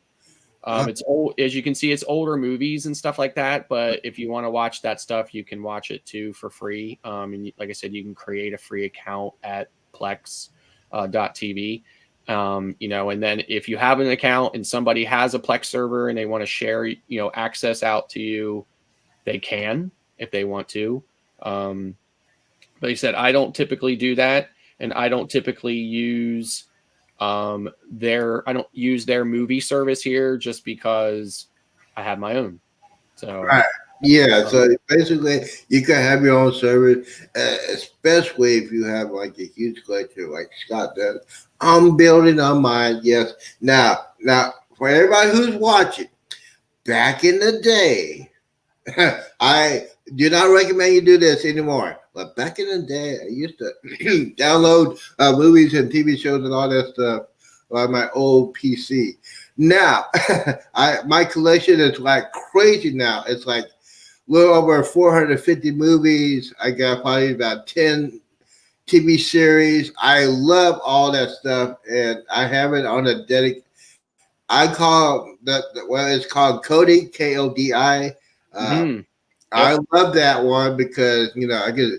It's old, as you can see, it's older movies and stuff like that. But if you want to watch that stuff, you can watch it too for free. And like I said, you can create a free account at Plex.tv. And then if you have an account and somebody has a Plex server and they want to share, access out to you, they can if they want to. But like I said, I don't typically do that, and I don't typically use their movie service here just because I have my own. So right. Yeah, so basically you can have your own service, especially if you have like a huge collection like Scott does. I'm building on mine, yes. Now for everybody who's watching, back in the day, I do not recommend you do this anymore. But back in the day, I used to download movies and TV shows and all that stuff on my old PC. Now, my collection is like crazy now. It's like a little over 450 movies. I got probably about 10 TV series. I love all that stuff, and I have it on a dedicated. I call it's called Kodi, Kodi. I love that one because I get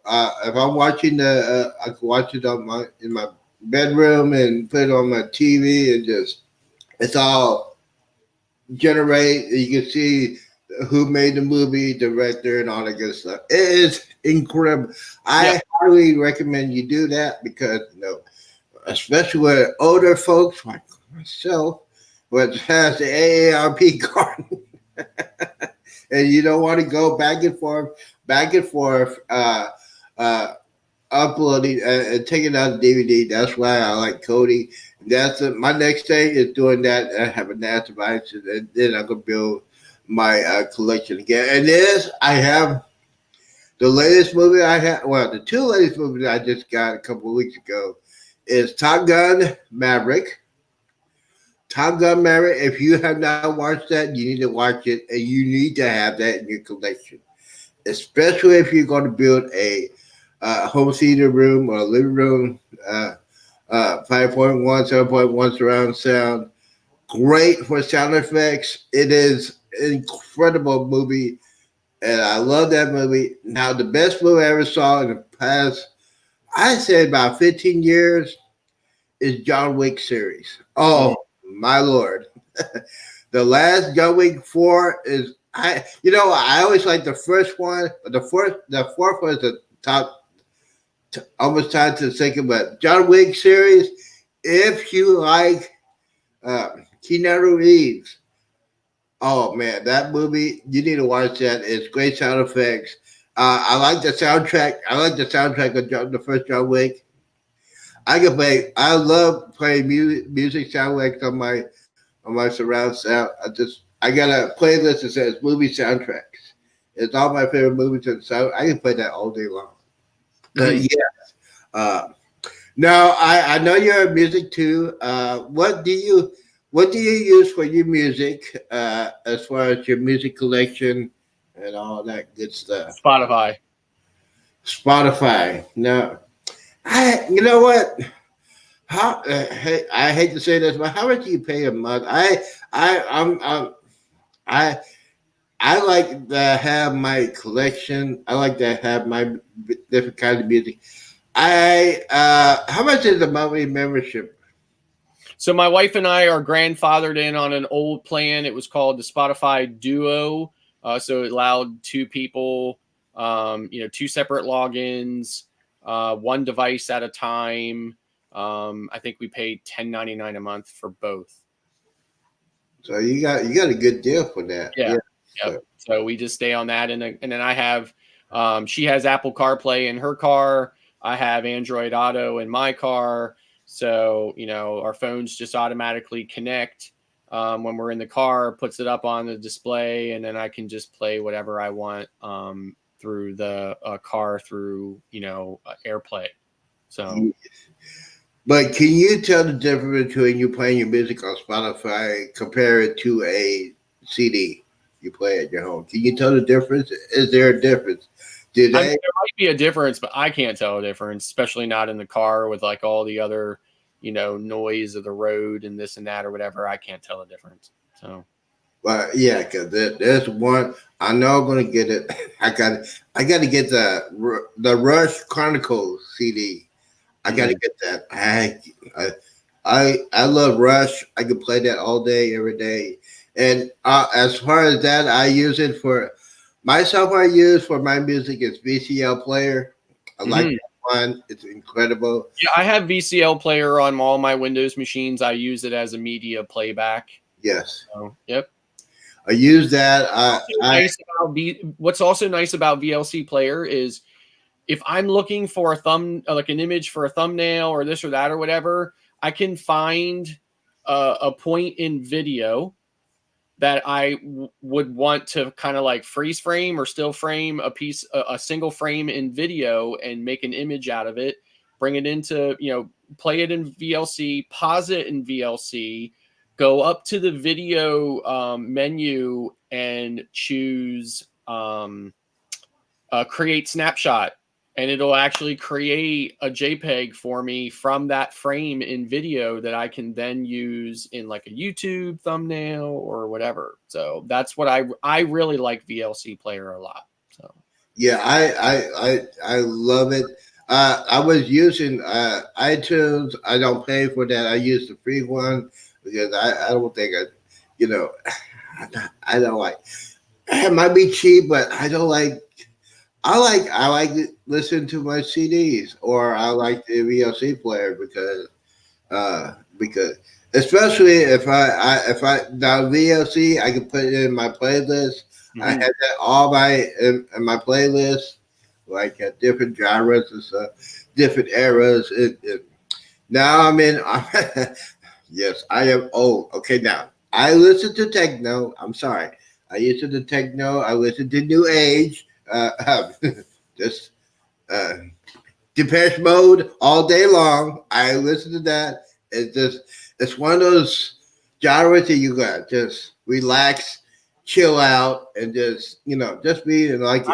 if I'm watching I can watch it in my bedroom and put it on my TV and just it's all generate. You can see who made the movie, director, and all that good stuff. It is incredible. I highly recommend you do that because especially with older folks like myself, which has the AARP card. And you don't want to go back and forth, uploading and taking out the DVD. That's why I like Kodi. That's my next thing is doing that. I have a NAS device, and then I can build my collection again. And this, I have the latest movie I have. Well, the two latest movies I just got a couple of weeks ago is Top Gun Maverick. Top Gun Maverick, if you have not watched that, you need to watch it, and you need to have that in your collection, especially if you're going to build a home theater room or a living room, 5.1, 7.1 surround sound. Great for sound effects. It is an incredible movie, and I love that movie. Now, the best movie I ever saw in the past, I'd say about 15 years, is John Wick series. Oh, my Lord. The last John Wick 4 is I always like the first one, but the fourth one is the top, almost tied to the second. But John Wick series, if you like Keanu Reeves, oh man, that movie, you need to watch that. It's great sound effects. I like the soundtrack. I like the soundtrack of the first John Wick. I love playing music soundtracks on my surround sound. I got a playlist that says movie soundtracks. It's all my favorite movies, and so I can play that all day long. Now I know you're in music too. What do you use for your music as far as your music collection and all that good stuff? Spotify. No. You know what? I hate to say this, but how much do you pay a month? I like to have my collection. I like to have my different kinds of music. How much is the monthly membership? So my wife and I are grandfathered in on an old plan. It was called the Spotify Duo. So it allowed two people, two separate logins, one device at a time. I think we paid $10.99 a month for both. So you got a good deal for that. Yeah. Yep. So we just stay on that, and then I have, she has Apple CarPlay in her car. I have Android Auto in my car. So, our phones just automatically connect when we're in the car, puts it up on the display, and then I can just play whatever I want through the car through, AirPlay. So, but can you tell the difference between you playing your music on Spotify compared to a CD you play at your home? Can you tell the difference? Is there a difference? There might be a difference, but I can't tell a difference, especially not in the car with like all the other, noise of the road and this and that or whatever. I can't tell a difference. So, well, yeah, because there's one. I know I'm gonna get it. I got to get the Rush Chronicles CD. I got to get that. I love Rush. I can play that all day, every day. And as far as that, I use it for my software. I use for my music is VCL Player. I like that one. It's incredible. Yeah, I have VCL Player on all my Windows machines. I use it as a media playback. Yes. So, yep. I use that. What's also nice about VLC Player is if I'm looking for like an image for a thumbnail or this or that or whatever, I can find a point in video that I would want to kind of like freeze frame or still frame a single frame in video and make an image out of it, bring it into, play it in VLC, pause it in VLC, go up to the video menu and choose create snapshot. And it'll actually create a JPEG for me from that frame in video that I can then use in like a YouTube thumbnail or whatever. So that's what I really like VLC Player a lot. So yeah, I love it. I was using iTunes. I don't pay for that. I use the free one because I don't think I don't like. It might be cheap, but I don't like. I like to listen to my CDs, or I like the VLC player because especially if I now VLC, I can put it in my playlist. I have that all in my playlist, like different genres and stuff, different eras. Now I'm in. Yes, I am old. Okay, now I listen to techno. I'm sorry, I listen to techno. I listen to new age. Just Depeche Mode all day long. I listen to that. It's one of those genres that you got just relax, chill out, and just be like.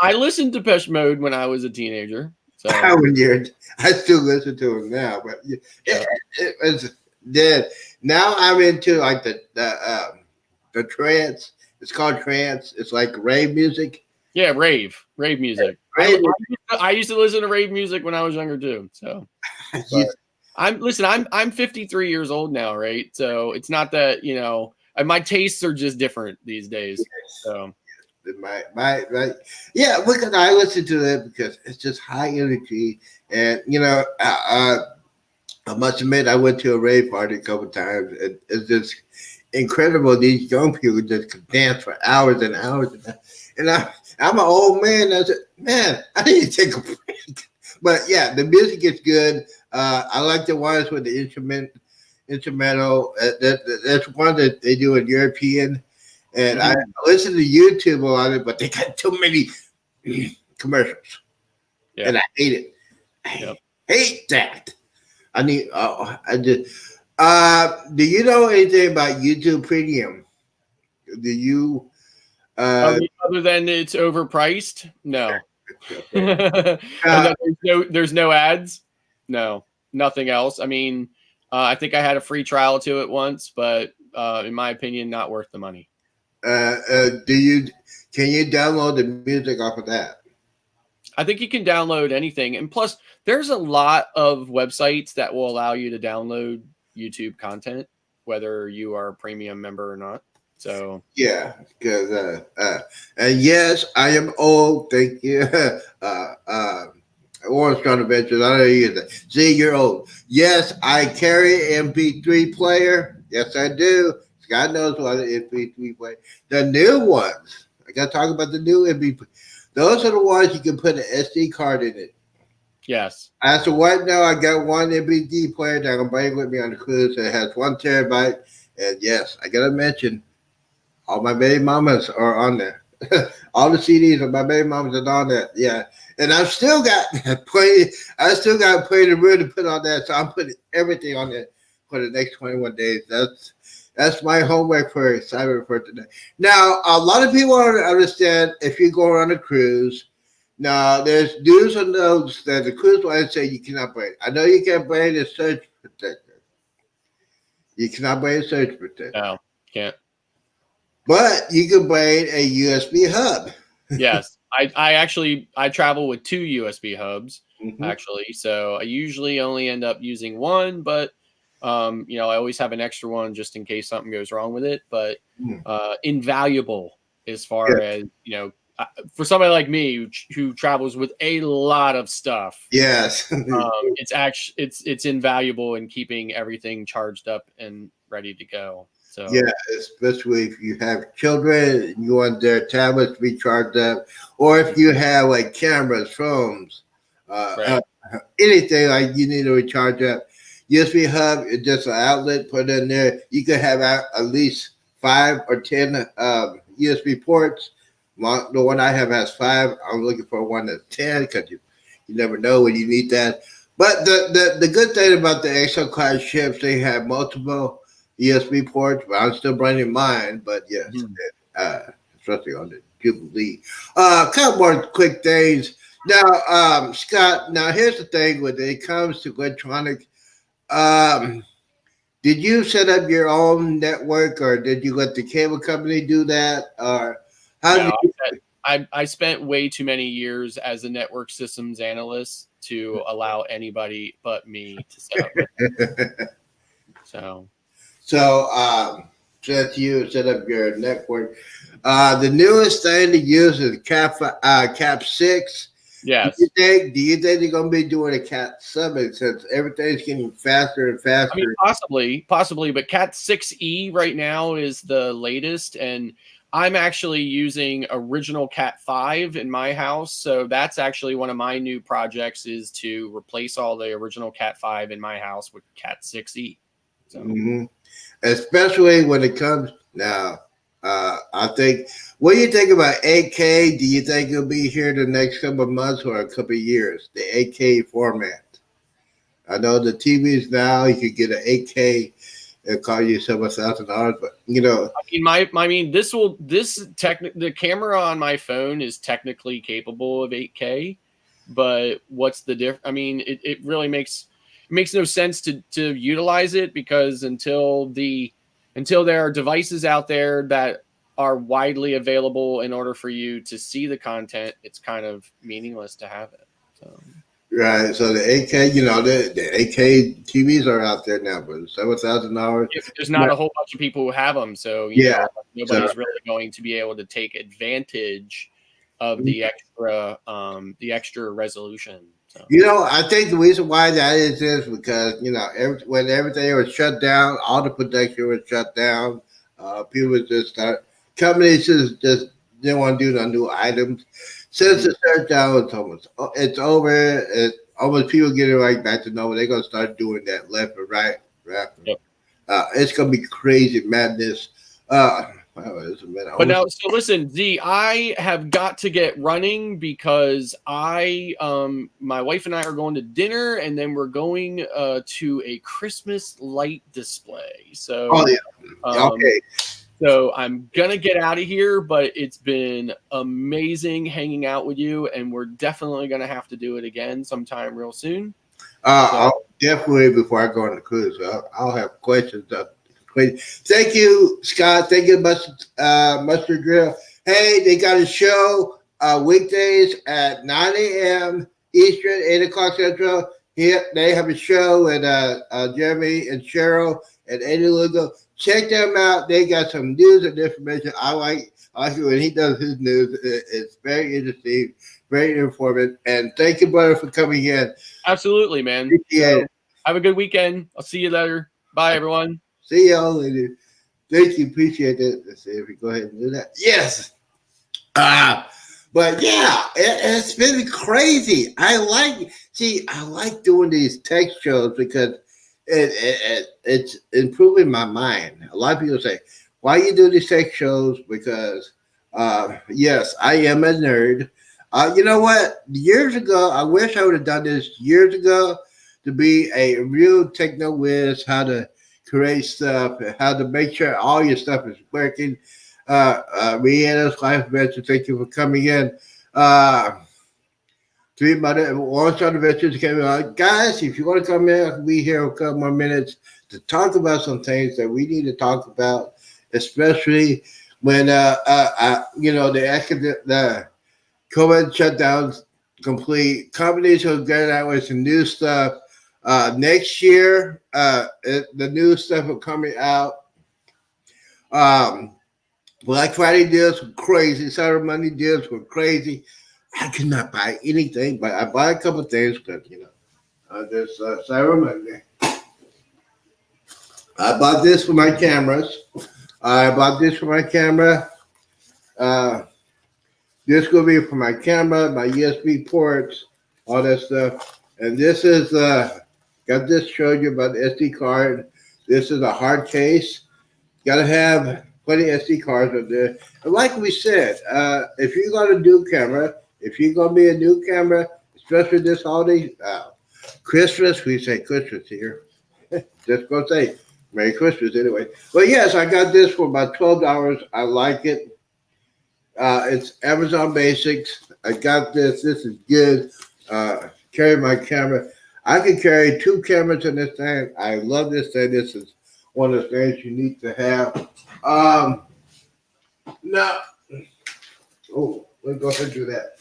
I listened to Depeche Mode when I was a teenager. So I still listen to them now, but it was dead. Now I'm into like the trance. It's called trance. It's like rave music. Yeah, rave music. I used to listen to rave music when I was younger too. So I'm 53 years old now, right? So it's not that, my tastes are just different these days. So yeah, because I listen to it because it's just high energy, and I must admit I went to a rave party a couple times, and it's just incredible. These young people just could dance for hours and hours, and I'm an old man. I said, man, I need to take a break. But yeah, the music is good. I like the ones with the instrumental. That's one that they do in European. And I listen to YouTube a lot of it, but they got too many commercials. Yeah. And I hate it. I hate that. Do you know anything about YouTube Premium? Do you? Other than it's overpriced? No. There's no ads? No, nothing else. I mean, I think I had a free trial to it once, but in my opinion, not worth the money. Can you download the music off of that? I think you can download anything. And plus, there's a lot of websites that will allow you to download YouTube content, whether you are a premium member or not. So yeah, because and yes, I am old. Thank you. Orange County Adventures. I don't use it. See, you're old. Yes, I carry an MP3 player. Yes, I do. God knows what an MP3 player. The new ones. I got to talk about the new MP3. Those are the ones you can put an SD card in it. yes. As of right now, I got one MP3 player that I'm bringing with me on the cruise. It has 1 terabyte. And yes, I got to mention, all my baby mamas are on there. All the CDs of my baby mamas are on there. Yeah. And I've still got plenty of room to put on that. So I'm putting everything on there for the next 21 days. That's my homework for assignment for today. Now, a lot of people don't understand if you go on a cruise. Now, there's do's and don'ts that the cruise line say you cannot bring. I know you can't bring a surge protector. You cannot bring a surge protector. No, can't. But you can bring a USB hub. Yes. I travel with 2 USB hubs, Mhm. actually. So I usually only end up using one, but I always have an extra one just in case something goes wrong with it. But invaluable as far as, for somebody like me who travels with a lot of stuff. Yes. It's invaluable in keeping everything charged up and ready to go. So yeah, especially if you have children and you want their tablets to be charged up, or if you have like cameras, phones, right. Anything like you need to recharge up. USB hub is just an outlet put in there. You can have at least 5 or 10 USB ports. The one I have has 5. I'm looking for one that's 10 because you never know when you need that. But the good thing about the XL class ships, they have multiple USB ports, but I'm still bringing mine. But yes, especially on the Jubilee. A couple more quick things. Now, Scott, now here's the thing when it comes to electronic. Did you set up your own network or did you let the cable company do that? Or how did you? I spent way too many years as a network systems analyst to allow anybody but me to set up. So since you set up your network, the newest thing to use is Cat 6. Yes. Do you think they're going to be doing a Cat 7 since everything's getting faster and faster? I mean, possibly, but Cat 6e right now is the latest, and I'm actually using original Cat 5 in my house. So that's actually one of my new projects is to replace all the original Cat 5 in my house with Cat 6e. So. Especially when it comes now. I think. What do you think about 8K? Do you think it'll be here the next couple of months or a couple of years? The 8K format. I know the TVs now you could get an 8K. It'll cost you several $1,000, but the camera on my phone is technically capable of 8K, but what's the difference? I mean, it really makes no sense to utilize it because until there are devices out there that are widely available in order for you to see the content, it's kind of meaningless to have it. So. Right. So the 8K, the 8K TVs are out there now, but $7,000. There's not a whole bunch of people who have them, so nobody's really going to be able to take advantage of the extra resolution. So. I think the reason why that is because when everything was shut down, all the production was shut down. People just companies just didn't want to do the new items. Since the shutdown, it's over. Almost people getting right back to normal. They're gonna start doing that left and right. Yep. It's gonna be crazy madness. But now, so listen, Z, I have got to get running because my wife and I are going to dinner, and then we're going to a Christmas light display. So, okay. So I'm gonna get out of here, but it's been amazing hanging out with you, and we're definitely gonna have to do it again sometime real soon. I'll definitely before I go on the cruise, I'll have questions But thank you, Scott. Thank you, Mustard Grill. Hey, they got a show weekdays at 9 a.m. Eastern, 8 o'clock Central. Here they have a show with Jeremy and Cheryl and Eddie Lugo. Check them out. They got some news and information. I like it when he does his news. It's very interesting, very informative. And thank you, brother, for coming in. Absolutely, man. Appreciate it. Have a good weekend. I'll see you later. Bye, everyone. See y'all later. Thank you. Appreciate it. Let's see if we go ahead and do that. Yes. But yeah, it's been crazy. I like doing these tech shows because it's improving my mind. A lot of people say, why you do these tech shows? Because yes, I am a nerd. You know what? Years ago, I wish I would have done this years ago to be a real techno whiz, how to create stuff, and how to make sure all your stuff is working. Rihanna's Life Adventure, thank you for coming in. Three Mother, One Star Adventures came out. Guys, if you want to come in, I'll be here a couple more minutes to talk about some things that we need to talk about, especially when the COVID shutdowns complete. Companies will get out with some new stuff. Next year, the new stuff will coming out. Black Friday deals were crazy. Cyber Monday deals were crazy. I could not buy anything, but I buy a couple things because, there's Cyber Monday. I bought this for my cameras. This will be for my camera, my USB ports, all that stuff. And this is, got this showed you about the SD card. This is a hard case. Got to have plenty of SD cards up there. And like we said, if you're going to do camera, if you're going to be a new camera, especially this holiday, Christmas, we say Christmas here. Just going to say Merry Christmas anyway. But yes, I got this for about $12. I like it. It's Amazon Basics. I got this. This is good. Carry my camera. I can carry 2 cameras in this thing. I love this thing. This is one of the things you need to have. Now, let's go ahead and do that.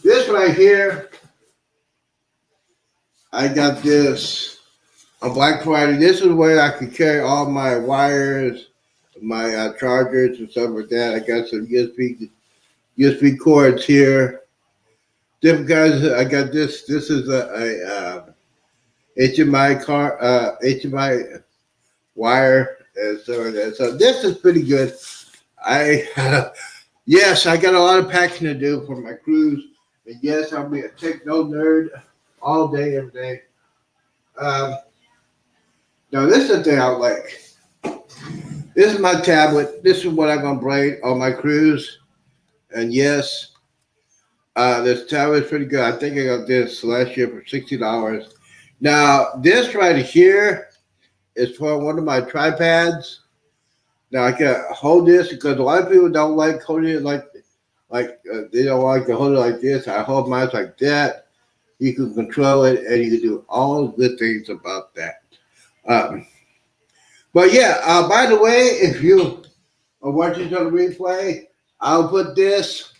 This right here, I got this on Black Friday. This is where I can carry all my wires, my chargers and stuff like that. I got some USB cords here. Different kinds. I got this. This is a HDMI wire and stuff like that. So this is pretty good. Yes, I got a lot of packing to do for my cruise. And yes, I'll be a techno nerd all day, every day. Now, this is the thing I like. This is my tablet. This is what I'm going to bring on my cruise. And yes, this tablet is pretty good. I think I got this last year for $60. Now, this right here is for one of my tripods. Now, I can hold this because a lot of people don't like holding it like they don't like to hold it like this. I hold mine like that. You can control it, and you can do all good things about that. But yeah, by the way, if you are watching on the replay, I will put this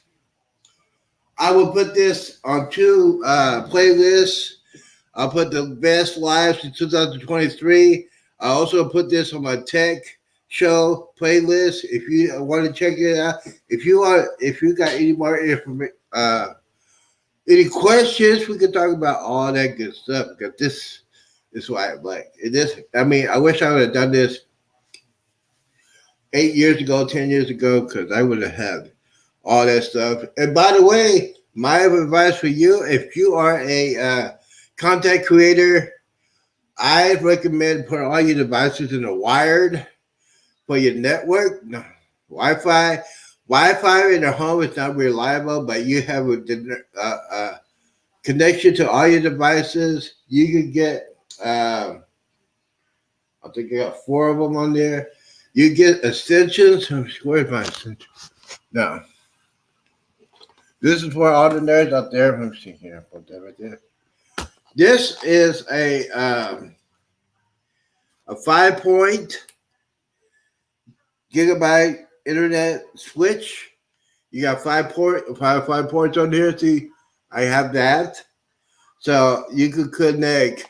on 2 playlists. I'll put the best lives in 2023. I also put this on my tech show playlist. If you want to check it out, if you got any more information, any questions, we can talk about all that good stuff because this is what I like. I wish I would have done this 8 years ago, 10 years ago, because I would have had all that stuff. And by the way, my advice for you, if you are a content creator, I recommend putting all your devices in a wired for your network. No, Wi-Fi in the home is not reliable, but you have a connection to all your devices. You can get, I think I got 4 of them on there. You get extensions. Where's my extension? No. This is for all the nerds out there. Let me see here. Put that right there. This is a 5-point gigabyte internet switch. You got five ports on here. See, I have that. So you could connect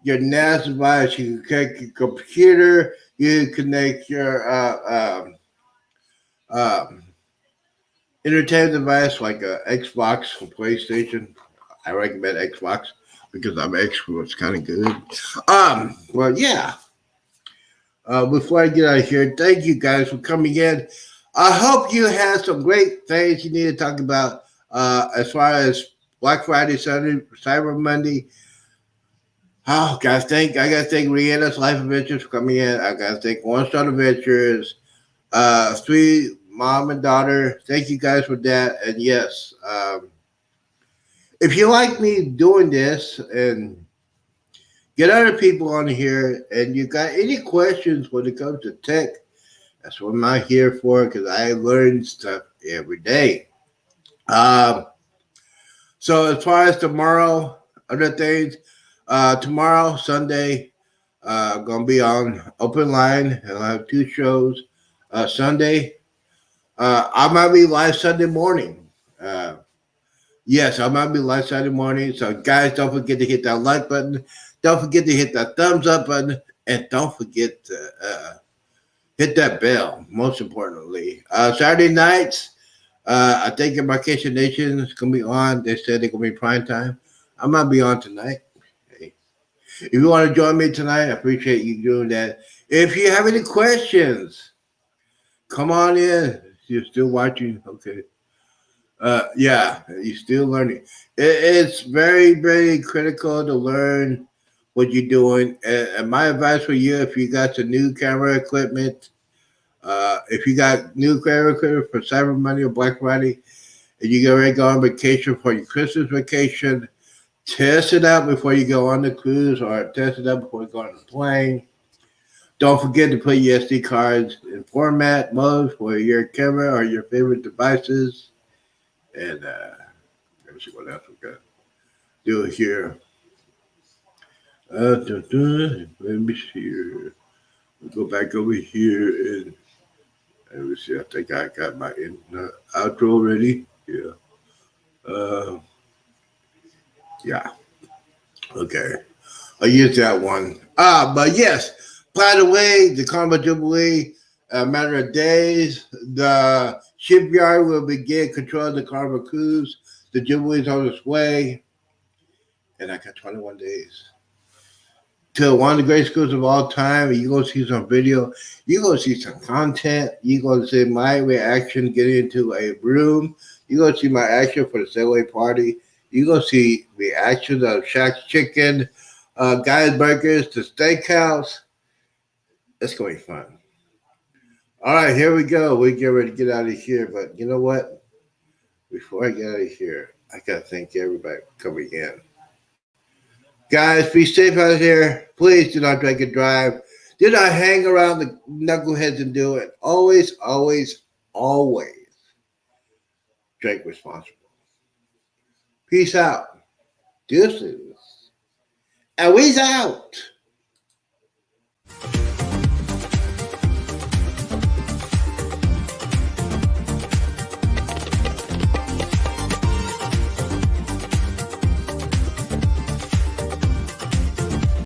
your NAS device, you can connect your computer, you can connect your entertainment device like a Xbox or PlayStation. I recommend Xbox because I'm Xbox kind of good. Well, yeah. Before I get out of here, thank you guys for coming in. I hope you had some great things you need to talk about as far as Black Friday, Sunday, Cyber Monday. Oh, I gotta thank Rihanna's Life Adventures for coming in. I gotta thank One Star Adventures, Sweet Mom and Daughter. Thank you guys for that. And yes, if you like me doing this and get other people on here, and you got any questions when it comes to tech, that's what I'm here for because I learn stuff every day. So as far as tomorrow, other things, tomorrow, Sunday, I'm going to be on Open Line. I'll have two shows. Sunday, I might be live Sunday morning. Yes, I might be live Sunday morning. So, guys, don't forget to hit that like button. Don't forget to hit that thumbs up button. And don't forget to hit that bell, most importantly. Saturday nights, I think Embarkation Nation is going to be on. They said they're going to be prime time. I might be on tonight. Hey. If you want to join me tonight, I appreciate you doing that. If you have any questions, come on in. You're still watching. Okay. Yeah, you're still learning. It's very, very critical to learn what you're doing. And my advice for you, if you got some new camera equipment, if you got new camera equipment for Cyber Monday or Black Friday, and you get ready to go on vacation for your Christmas vacation, test it out before you go on the cruise or test it out before you go on the plane. Don't forget to put your SD cards in format mode for your camera or your favorite devices. And let me see what else we got. Do it here. Let me see here. We'll go back over here and let me see. I think I got my outro ready. Yeah. Yeah. Okay. I'll use that one. But yes, by the way, the Karma Jubilee, a matter of days, the shipyard will begin control of the Karma cruise. The Jubilee is on its way. And I got 21 days. To one of the great schools of all time. You're going to see some video. You're going to see some content. You're going to see my reaction getting into a room. You're going to see my action for the Segway party. You're going to see reactions of Shaq's Chicken, Guy's Burgers, the Steakhouse. It's going to be fun. All right, here we go. We get ready to get out of here. But you know what? Before I get out of here, I got to thank everybody for coming in. Guys, be safe out here. Please do not drink and drive. Do not hang around the knuckleheads and do it. Always, always, always drink responsibly. Peace out. Deuces. And we's out.